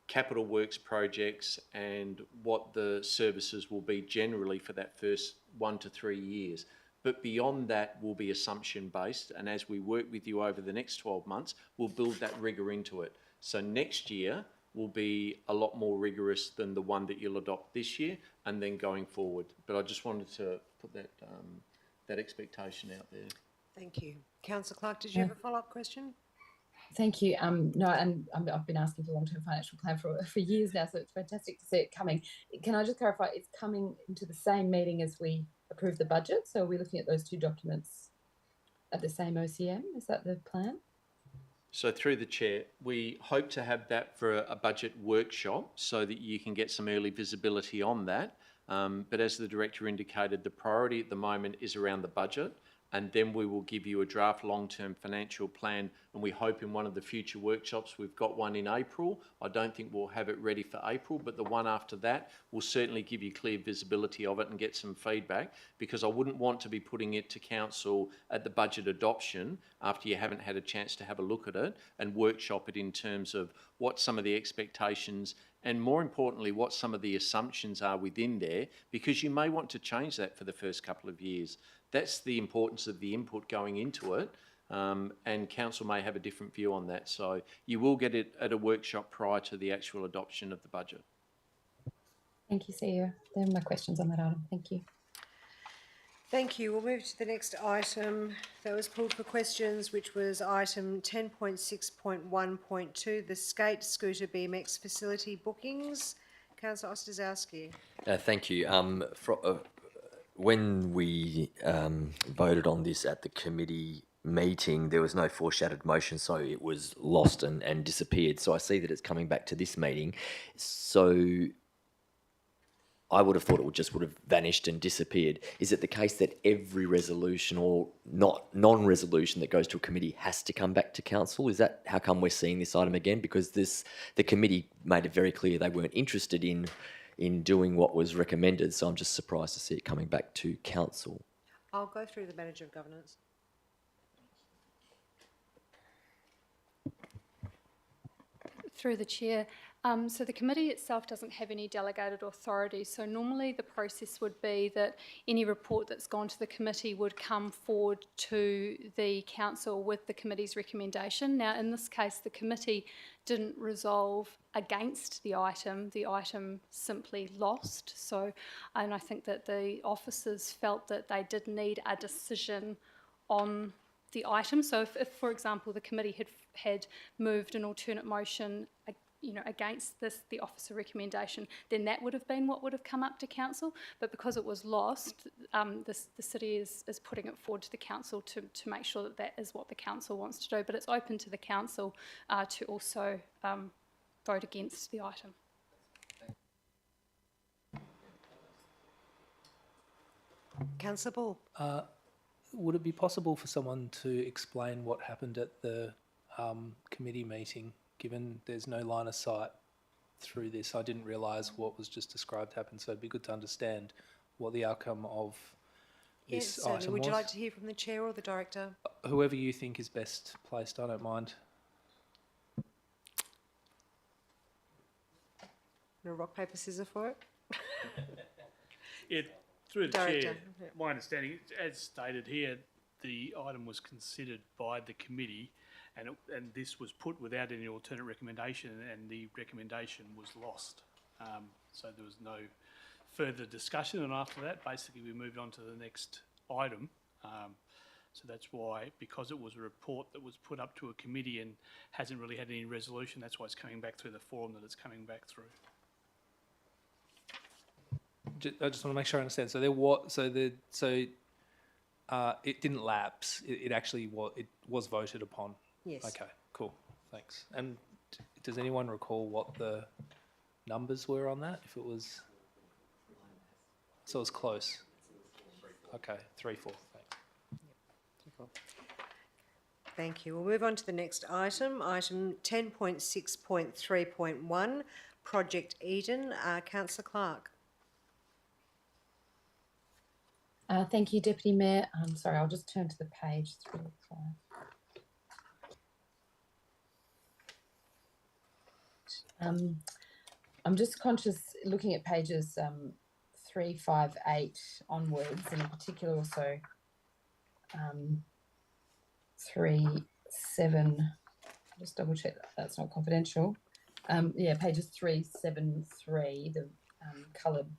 capital works projects and what the services will be generally for that first 1 to 3 years. But beyond that will be assumption based, and as we work with you over the next 12 months, we'll build that rigour into it. So next year will be a lot more rigorous than the one that you'll adopt this year and then going forward. But I just wanted to put that, that expectation out there. Thank you. Councillor Clark, did you have a follow-up question? Thank you. No, and I've been asking for long-term financial plan for years now, so it's fantastic to see it coming. Can I just clarify, it's coming into the same meeting as we approve the budget? So are we looking at those two documents at the same OCM? Is that the plan? So through the chair, we hope to have that for a budget workshop so that you can get some early visibility on that. But as the director indicated, the priority at the moment is around the budget, and then we will give you a draft long-term financial plan, and we hope in one of the future workshops, we've got one in April. I don't think we'll have it ready for April, but the one after that will certainly give you clear visibility of it and get some feedback, because I wouldn't want to be putting it to council at the budget adoption after you haven't had a chance to have a look at it and workshop it in terms of what some of the expectations and, more importantly, what some of the assumptions are within there, because you may want to change that for the first couple of years. That's the importance of the input going into it, and council may have a different view on that. So you will get it at a workshop prior to the actual adoption of the budget. Thank you, CEO. They're my questions on that item. Thank you. Thank you. We'll move to the next item that was pulled for questions, which was item 10.6.1.2, the skate scooter BMX facility bookings. Councillor Ostaszewski. Thank you. When we voted on this at the committee meeting, there was no foreshadowed motion, so it was lost and disappeared. So I see that it's coming back to this meeting. So I would have thought it would have vanished and disappeared. Is it the case that every resolution or non-resolution that goes to a committee has to come back to council? Is that how come we're seeing this item again? Because the committee made it very clear they weren't interested in doing what was recommended, so I'm just surprised to see it coming back to council. I'll go through the Manager of Governance. Through the chair. So the committee itself doesn't have any delegated authority. So normally the process would be that any report that's gone to the committee would come forward to the council with the committee's recommendation. Now, in this case, the committee didn't resolve against the item. The item simply lost. So, and I think that the officers felt that they did need a decision on the item. So if for example, the committee had moved an alternate motion against the officer recommendation, then that would have been what would have come up to council. But because it was lost, the city is putting it forward to the council to make sure that that is what the council wants to do. But it's open to the council to also vote against the item. Councillor Ball. Would it be possible for someone to explain what happened at the committee meeting, given there's no line of sight through this? I didn't realise what was just described happened, so it'd be good to understand what the outcome of this item was. Would you like to hear from the chair or the director? Whoever you think is best placed, I don't mind. No rock, paper, scissors for it? Through the Director. chair, my understanding, as stated here, the item was considered by the committee, and this was put without any alternate recommendation, and the recommendation was lost. So there was no further discussion, and after that, basically, we moved on to the next item. So that's why, because it was a report that was put up to a committee and hasn't really had any resolution, that's why it's coming back through the forum that it's coming back through. I just want to make sure I understand. So it didn't lapse. It actually was voted upon. Yes. Okay. Cool. Thanks. And does anyone recall what the numbers were on that? If it was, so it was close. Okay. 3-4. Thanks. Thank you. We'll move on to the next item, item 10.6.3.1, Project Eden. Councillor Clark. Thank you, Deputy Mayor. Sorry, I'll just turn to the page 3 or 5. I'm just conscious, looking at pages 3, 5, 8 onwards, and in particular also 3, 7. Just double check that's not confidential. pages 373, the coloured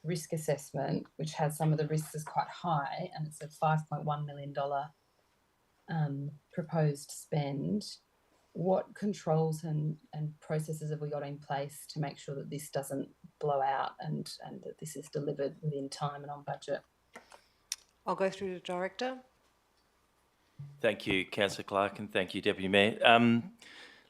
risk assessment, which has some of the risks as quite high, and it's a $5.1 million proposed spend. What controls and processes have we got in place to make sure that this doesn't blow out and that this is delivered within time and on budget? I'll go through to Director. Thank you, Councillor Clark, and thank you, Deputy Mayor.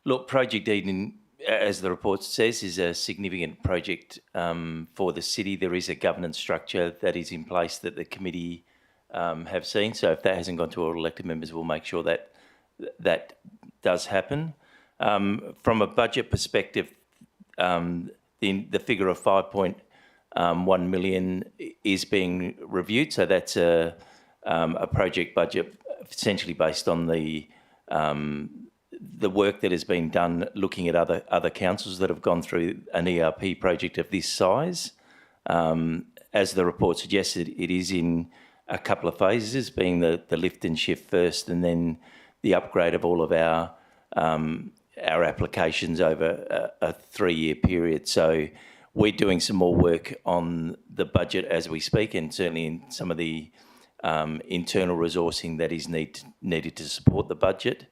Look, Project Eden, as the report says, is a significant project for the city. There is a governance structure that is in place that the committee have seen. So if that hasn't gone to all elected members, we'll make sure that that does happen. From a budget perspective, the figure of 5.1 million is being reviewed. So that's a project budget essentially based on the work that has been done looking at other councils that have gone through an ERP project of this size. As the report suggested, it is in a couple of phases, being the lift and shift first, and then the upgrade of all of our applications over a 3-year period. So we're doing some more work on the budget as we speak, and certainly in some of the internal resourcing that is needed to support the budget.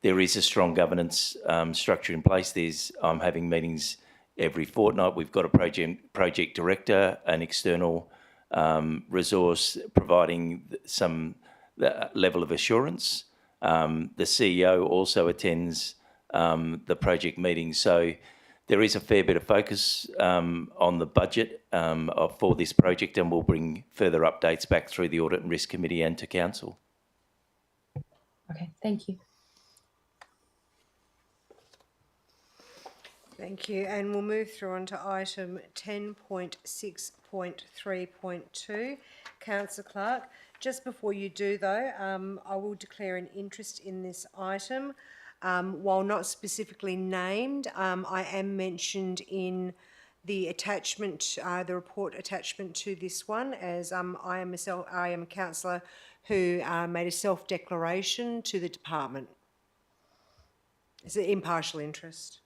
There is a strong governance structure in place. I'm having meetings every fortnight. We've got a project director, an external resource providing some level of assurance. The CEO also attends the project meetings. So there is a fair bit of focus on the budget for this project, and we'll bring further updates back through the Audit and Risk Committee and to Council. Okay, thank you. Thank you. And we'll move through on to item 10.6.3.2. Councillor Clark, just before you do though, I will declare an interest in this item. While not specifically named, I am mentioned in the attachment, the report attachment to this one, as I am a councillor who made a self-declaration to the department. It's an impartial interest.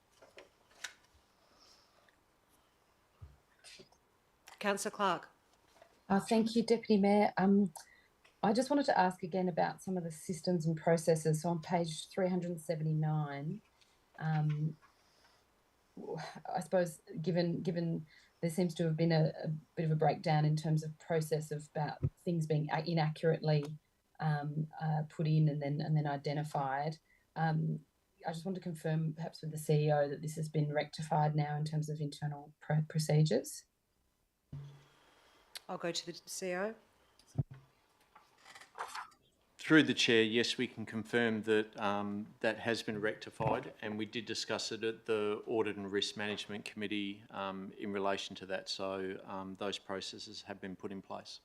Councillor Clark. Thank you, Deputy Mayor. I just wanted to ask again about some of the systems and processes. So on page 379, I suppose given there seems to have been a bit of a breakdown in terms of process of about things being inaccurately put in and then identified. I just want to confirm perhaps with the CEO that this has been rectified now in terms of internal procedures. I'll go to the CEO. Through the chair, yes, we can confirm that that has been rectified, and we did discuss it at the Audit and Risk Management Committee in relation to that. So those processes have been put in place.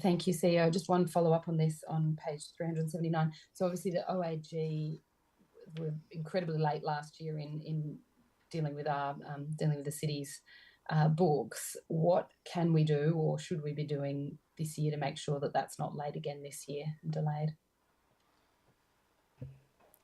Thank you, CEO. Just one follow-up on this on page 379. So obviously the OAG were incredibly late last year in dealing with the city's books. What can we do, or should we be doing this year to make sure that that's not late again this year and delayed?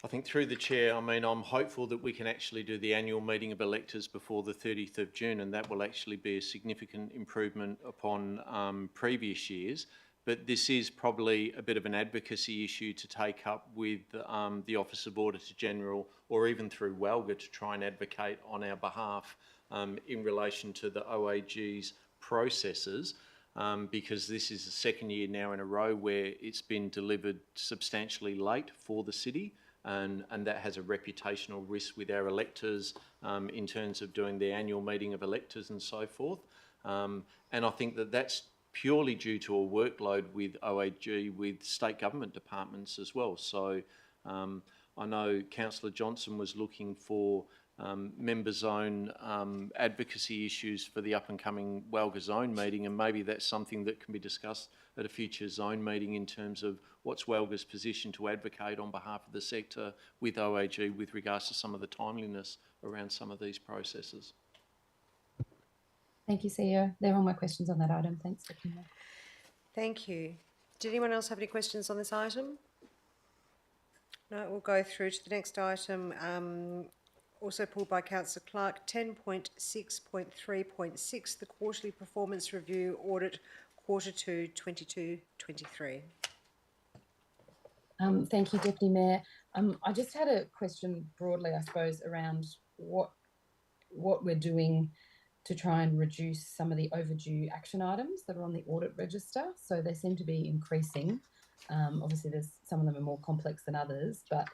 I think through the chair, I'm hopeful that we can actually do the annual meeting of electors before the 30th of June, and that will actually be a significant improvement upon previous years. But this is probably a bit of an advocacy issue to take up with the Office of Auditor General, or even through WALGA, to try and advocate on our behalf in relation to the OAG's processes, because this is the second year now in a row where it's been delivered substantially late for the city, and that has a reputational risk with our electors in terms of doing the annual meeting of electors and so forth. And I think that that's purely due to a workload with OAG, with state government departments as well. So I know Councillor Johnson was looking for member zone advocacy issues for the up and coming WALGA zone meeting, and maybe that's something that can be discussed at a future zone meeting in terms of what's WALGA's position to advocate on behalf of the sector with OAG with regards to some of the timeliness around some of these processes. Thank you, CEO. They're all my questions on that item. Thanks, Deputy Mayor. Thank you. Did anyone else have any questions on this item? No, we'll go through to the next item, also pulled by Councillor Clark, 10.6.3.6, the Quarterly Performance Review Audit, Q2 22-23. Thank you, Deputy Mayor. I just had a question broadly, I suppose, around what we're doing to try and reduce some of the overdue action items that are on the audit register. So they seem to be increasing. Obviously, some of them are more complex than others, but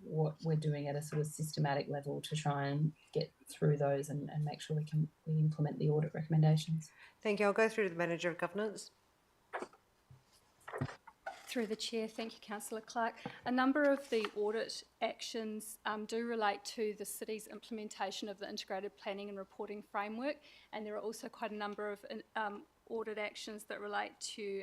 what we're doing at a sort of systematic level to try and get through those and make sure we implement the audit recommendations. Thank you. I'll go through to the Manager of Governance. Through the Chair, thank you, Councillor Clark. A number of the audit actions do relate to the City's implementation of the Integrated Planning and Reporting Framework, and there are also quite a number of audit actions that relate to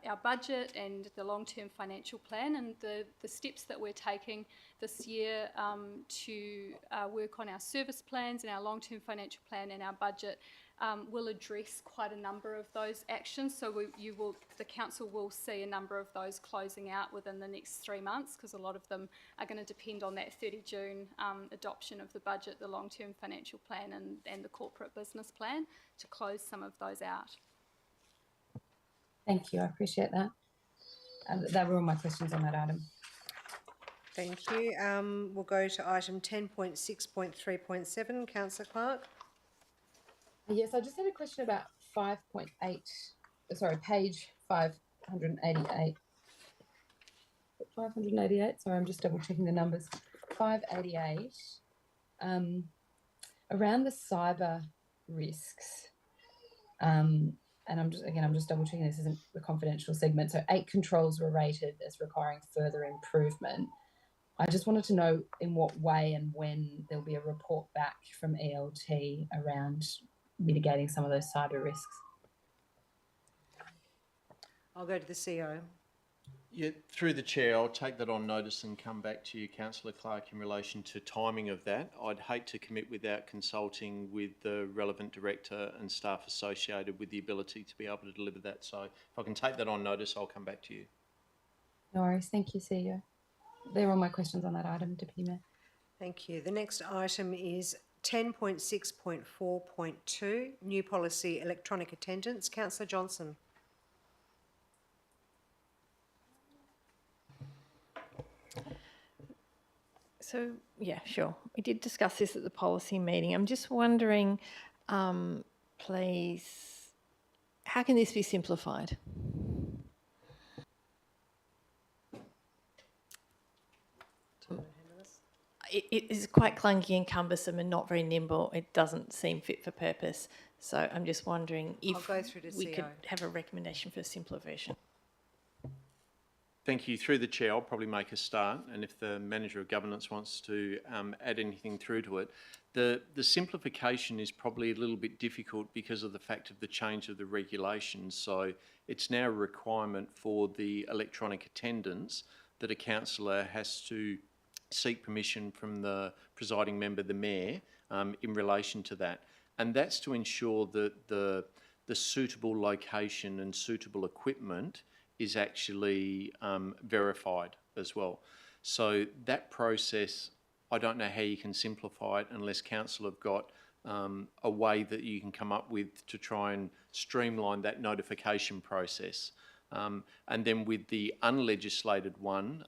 our budget and the long-term financial plan, and the steps that we're taking this year to work on our service plans and our long-term financial plan and our budget will address quite a number of those actions. So the council will see a number of those closing out within the next 3 months, because a lot of them are going to depend on that 30 June adoption of the budget, the long-term financial plan and the corporate business plan to close some of those out. Thank you, I appreciate that. That were all my questions on that item. Thank you. We'll go to item 10.6.3.7, Councillor Clark. Yes, I just had a question about 5.8, sorry, page 588. 588, sorry, I'm just double checking the numbers. 588, around the cyber risks, and I'm just double checking this isn't the confidential segment. So 8 controls were rated as requiring further improvement. I just wanted to know in what way and when there'll be a report back from ELT around mitigating some of those cyber risks. I'll go to the CEO. Yeah, through the Chair, I'll take that on notice and come back to you, Councillor Clark, in relation to timing of that. I'd hate to commit without consulting with the relevant director and staff associated with the ability to be able to deliver that. So if I can take that on notice, I'll come back to you. No worries, thank you, CEO. They're all my questions on that item, Deputy Mayor. Thank you. The next item is 10.6.4.2, new policy, electronic attendance. Councillor Johnson. So, yeah, sure. We did discuss this at the policy meeting. I'm just wondering, please, how can this be simplified? It is quite clunky and cumbersome and not very nimble. It doesn't seem fit for purpose. So I'm just wondering if I'll go through to we CO. could have a recommendation for a simpler version. Thank you. Through the Chair, I'll probably make a start, and if the Manager of Governance wants to add anything through to it. The simplification is probably a little bit difficult because of the fact of the change of the regulations. So it's now a requirement for the electronic attendance that a councillor has to seek permission from the presiding member, the Mayor, in relation to that. And that's to ensure that the suitable location and suitable equipment is actually verified as well. So that process, I don't know how you can simplify it unless council have got a way that you can come up with to try and streamline that notification process. And then with the unlegislated one,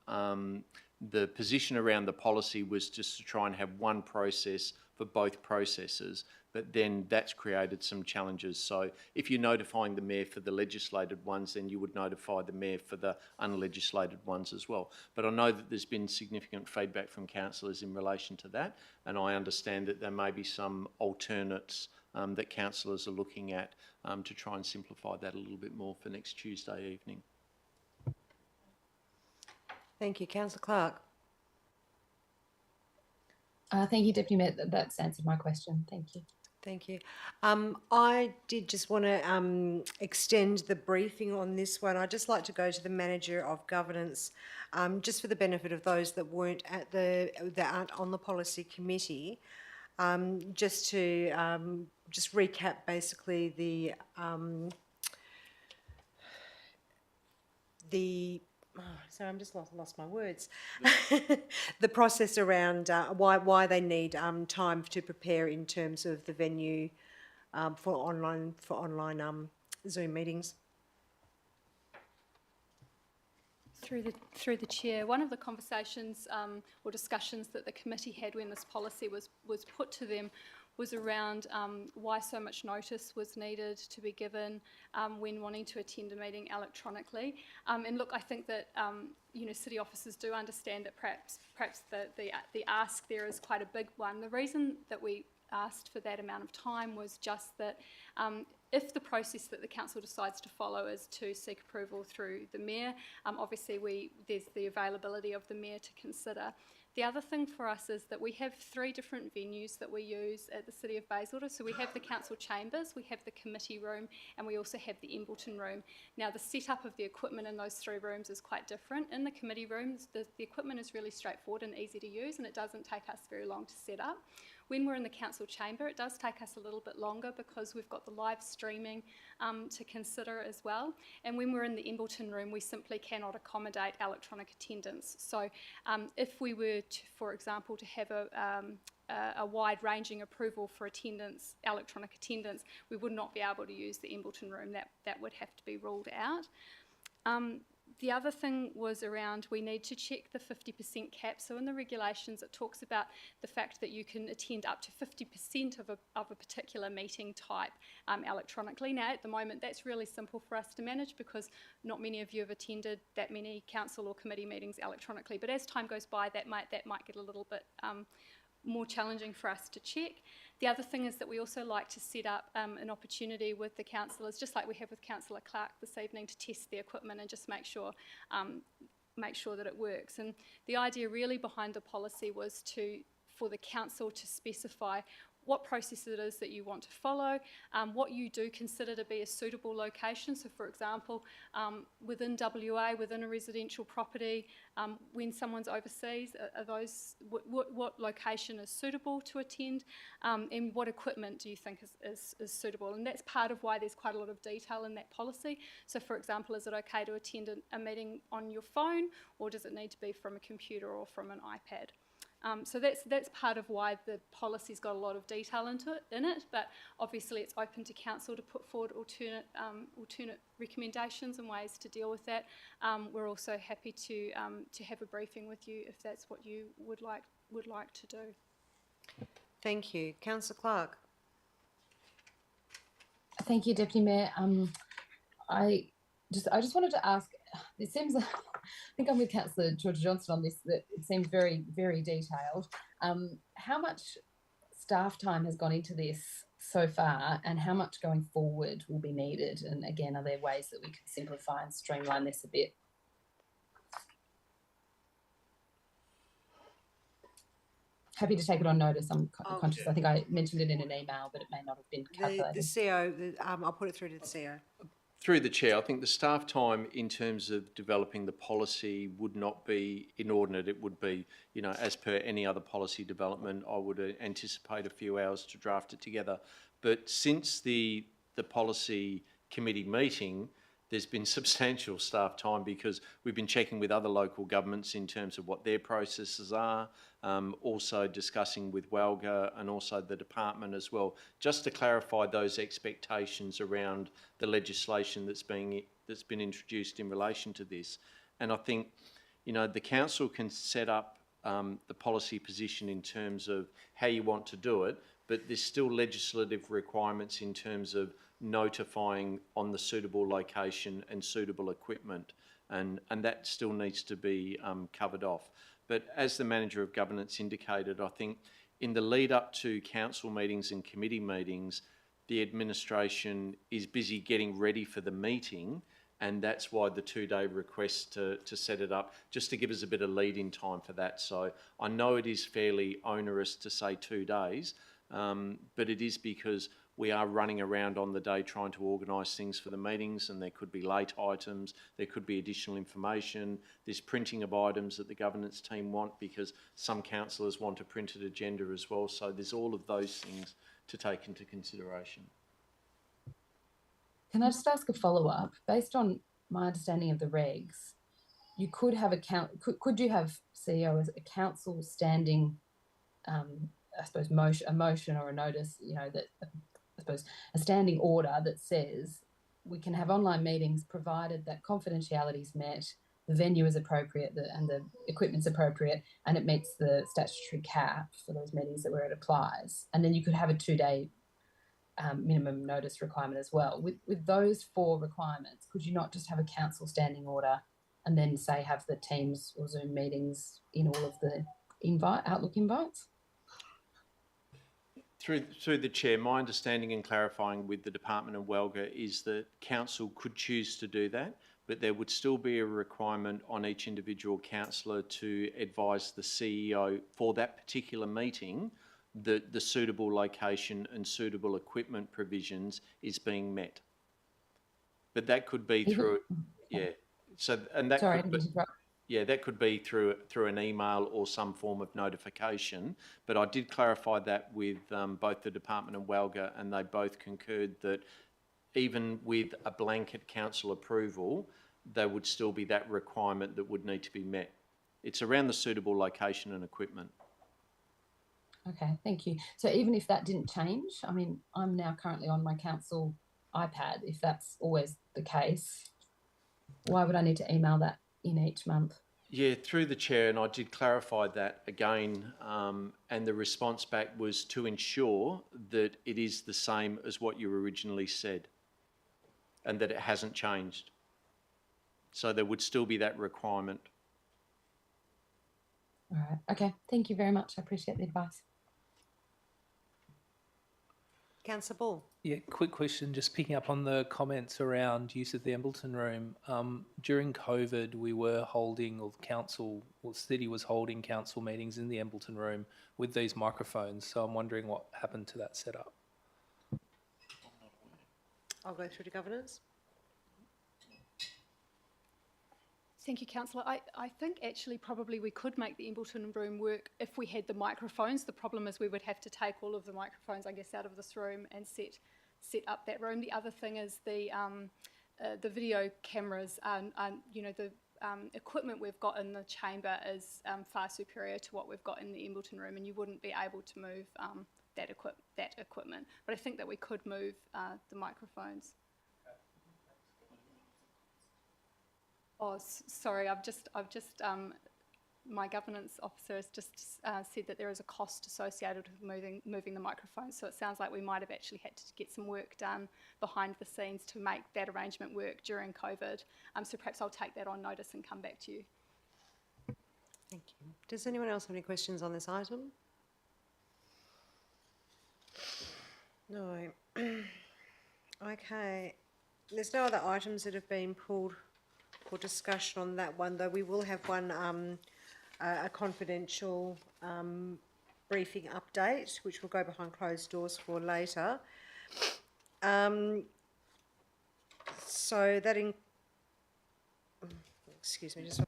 the position around the policy was just to try and have one process for both processes, but then that's created some challenges. So if you're notifying the Mayor for the legislated ones, then you would notify the Mayor for the unlegislated ones as well. But I know that there's been significant feedback from councillors in relation to that, and I understand that there may be some alternates that councillors are looking at to try and simplify that a little bit more for next Tuesday evening. Thank you. Councillor Clark. Thank you, Deputy Mayor. That's answered my question. Thank you. Thank you. I did just want to extend the briefing on this one. I'd just like to go to the Manager of Governance, just for the benefit of those that weren't at that aren't on the policy committee, just to just recap basically the sorry, I'm just lost my words. The process around why they need time to prepare in terms of the venue for online Zoom meetings. Through the chair, one of the conversations or discussions that the committee had when this policy was put to them was around why so much notice was needed to be given when wanting to attend a meeting electronically. And look, I think that city officers do understand that perhaps the ask there is quite a big one. The reason that we asked for that amount of time was just that if the process that the council decides to follow is to seek approval through the mayor, obviously there's the availability of the mayor to consider. The other thing for us is that we have 3 different venues that we use at the City of Bayswater. So we have the council chambers, we have the committee room, and we also have the Embleton room. Now the setup of the equipment in those 3 rooms is quite different. In the committee rooms, the equipment is really straightforward and easy to use, and it doesn't take us very long to set up. When we're in the council chamber, it does take us a little bit longer because we've got the live streaming to consider as well. And when we're in the Embleton room, we simply cannot accommodate electronic attendance. So if we were to, for example, to have a wide-ranging approval for attendance, electronic attendance, we would not be able to use the Embleton room. That would have to be ruled out. The other thing was around we need to check the 50% cap. So in the regulations, it talks about the fact that you can attend up to 50% of a particular meeting type electronically. Now, at the moment, that's really simple for us to manage because not many of you have attended that many council or committee meetings electronically. But as time goes by, that might get a little bit more challenging for us to check. The other thing is that we also like to set up an opportunity with the councillors, just like we have with Councillor Clark this evening, to test the equipment and just make sure that it works. And the idea really behind the policy was for the council to specify what process it is that you want to follow, what you do consider to be a suitable location. So for example, within WA, within a residential property, when someone's overseas, what location is suitable to attend, and what equipment do you think is suitable? And that's part of why there's quite a lot of detail in that policy. So for example, is it okay to attend a meeting on your phone, or does it need to be from a computer or from an iPad? So that's part of why the policy's got a lot of detail in it, but obviously it's open to council to put forward alternate recommendations and ways to deal with that. We're also happy to have a briefing with you if that's what you would like to do. Thank you. Councillor Clark. Thank you, Deputy Mayor. I just wanted to ask, it seems like, I think I'm with Councillor Georgia Johnson on this, that it seems very, very detailed. How much staff time has gone into this so far, and how much going forward will be needed? And again, are there ways that we can simplify and streamline this a bit? Happy to take it on notice. I'm conscious. I think I mentioned it in an email, but it may not have been calculated. The CO, I'll put it through to the CO. Through the chair, I think the staff time in terms of developing the policy would not be inordinate. It would be, as per any other policy development, I would anticipate a few hours to draft it together. But since the policy committee meeting, there's been substantial staff time because we've been checking with other local governments in terms of what their processes are, also discussing with WALGA and also the department as well, just to clarify those expectations around the legislation that's been introduced in relation to this. And I think, the council can set up the policy position in terms of how you want to do it, but there's still legislative requirements in terms of notifying on the suitable location and suitable equipment, and that still needs to be covered off. But as the Manager of Governance indicated, I think in the lead up to council meetings and committee meetings, the administration is busy getting ready for the meeting, and that's why the 2-day request to set it up, just to give us a bit of lead-in time for that. So I know it is fairly onerous to say 2 days, but it is because we are running around on the day trying to organise things for the meetings, and there could be late items, there could be additional information, there's printing of items that the governance team want because some councillors want a printed agenda as well. So there's all of those things to take into consideration. Can I just ask a follow-up? Based on my understanding of the regs, you could have could you have CEO as a council standing, I suppose a motion or a notice, that I suppose a standing order that says we can have online meetings provided that confidentiality is met, the venue is appropriate, and the equipment's appropriate, and it meets the statutory cap for those meetings where it applies. And then you could have a 2-day minimum notice requirement as well. With those 4 requirements, could you not just have a council standing order and then say have the Teams or Zoom meetings in all of the Outlook invites? Through the chair, my understanding and clarifying with the Department of Welga is that council could choose to do that, but there would still be a requirement on each individual councillor to advise the CEO for that particular meeting that the suitable location and suitable equipment provisions is being met. But that could be through, yeah. So, and that Sorry, could be, yeah, that could be through an email or some form of notification. But I did clarify that with both the Department of Welga, and they both concurred that even with a blanket council approval, there would still be that requirement that would need to be met. It's around the suitable location and equipment. Okay, thank you. So even if that didn't change, I mean, I'm now currently on my council iPad. If that's always the case, why would I need to email that in each month? Yeah, through the chair, and I did clarify that again, and the response back was to ensure that it is the same as what you originally said and that it hasn't changed. So there would still be that requirement. All right. Okay. Thank you very much. I appreciate the advice. Councillor Ball. Yeah, quick question, just picking up on the comments around use of the Embleton room. During COVID, we were holding, or the city was holding council meetings in the Embleton room with these microphones. So I'm wondering what happened to that setup. I'll go through to governance. Thank you, Councillor. I think actually probably we could make the Embleton room work if we had the microphones. The problem is we would have to take all of the microphones, I guess, out of this room and set up that room. The other thing is the video cameras and the equipment we've got in the chamber is far superior to what we've got in the Embleton room, and you wouldn't be able to move that equipment. But I think that we could move the microphones. Oh, sorry, I've just my governance officer has just said that there is a cost associated with moving the microphones. So it sounds like we might have actually had to get some work done behind the scenes to make that arrangement work during COVID. So perhaps I'll take that on notice and come back to you. Thank you. Does anyone else have any questions on this item? No. Okay. There's no other items that have been pulled for discussion on that one, though we will have one, a confidential briefing update, which will go behind closed doors for later. So that excuse me, just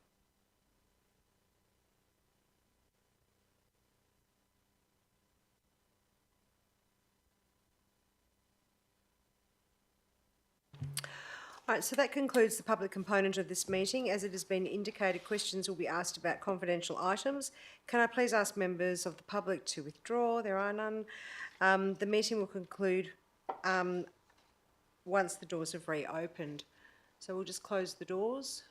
All right, so that concludes the public component of this meeting. As it has been indicated, questions will be asked about confidential items. Can I please ask members of the public to withdraw? There are none. The meeting will conclude once the doors have reopened. So we'll just close the doors.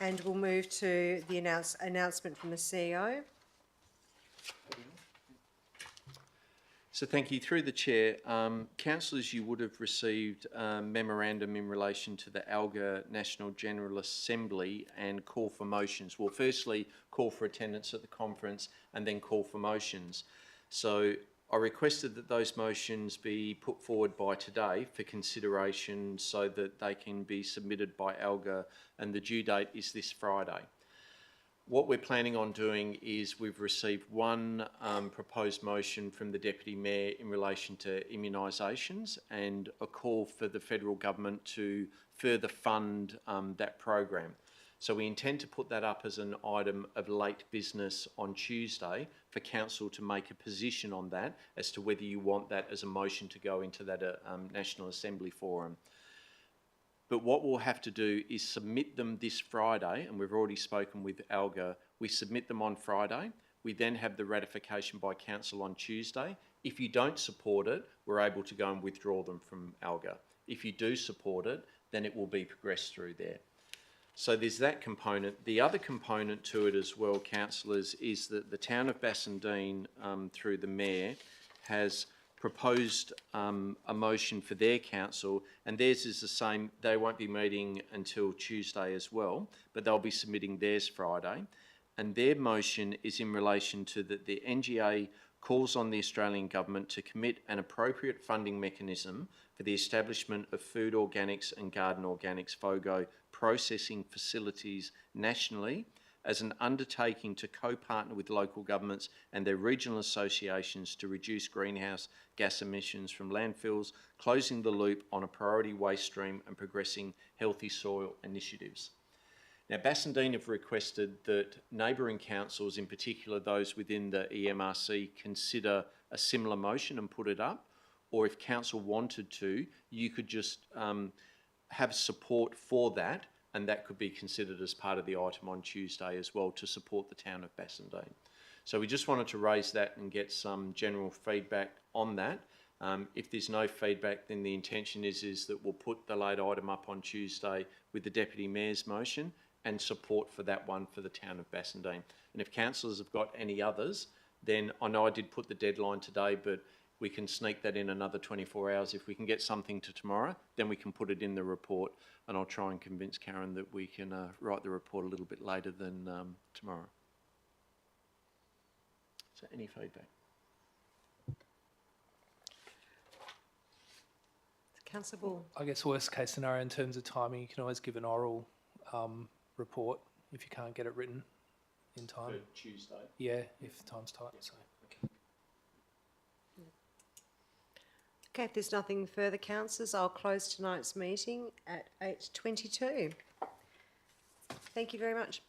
And we'll move to the announcement from the CEO. So thank you. Through the chair, councillors, you would have received a memorandum in relation to the ALGA National General Assembly and call for motions. Well, firstly, call for attendance at the conference and then call for motions. So I requested that those motions be put forward by today for consideration so that they can be submitted by ALGA, and the due date is this Friday. What we're planning on doing is we've received one proposed motion from the Deputy Mayor in relation to immunisations and a call for the federal government to further fund that program. So we intend to put that up as an item of late business on Tuesday for council to make a position on that as to whether you want that as a motion to go into that National Assembly forum. But what we'll have to do is submit them this Friday, and we've already spoken with ALGA. We submit them on Friday. We then have the ratification by council on Tuesday. If you don't support it, we're able to go and withdraw them from ALGA. If you do support it, then it will be progressed through there. So there's that component. The other component to it as well, councillors, is that the town of Bassendean, through the Mayor, has proposed a motion for their council, and theirs is the same. They won't be meeting until Tuesday as well, but they'll be submitting theirs Friday. And their motion is in relation to that the NGA calls on the Australian Government to commit an appropriate funding mechanism for the establishment of food organics and garden organics FOGO processing facilities nationally as an undertaking to co-partner with local governments and their regional associations to reduce greenhouse gas emissions from landfills, closing the loop on a priority waste stream and progressing healthy soil initiatives. Now, Bassendean have requested that neighbouring councils, in particular those within the EMRC, consider a similar motion and put it up, or if council wanted to, you could just have support for that, and that could be considered as part of the item on Tuesday as well to support the town of Bassendean. So we just wanted to raise that and get some general feedback on that. If there's no feedback, then the intention is that we'll put the late item up on Tuesday with the Deputy Mayor's motion and support for that one for the town of Bassendean. And if councillors have got any others, then I know I did put the deadline today, but we can sneak that in another 24 hours. If we can get something to tomorrow, then we can put it in the report, and I'll try and convince Karen that we can write the report a little bit later than tomorrow. So any feedback? Councillor Ball. I guess worst case scenario in terms of timing, you can always give an oral report if you can't get it written in time. For Tuesday? Yeah, if time's tight. Yeah. So. Okay, if there's nothing further, councillors, I'll close tonight's meeting at 8:22. Thank you very much.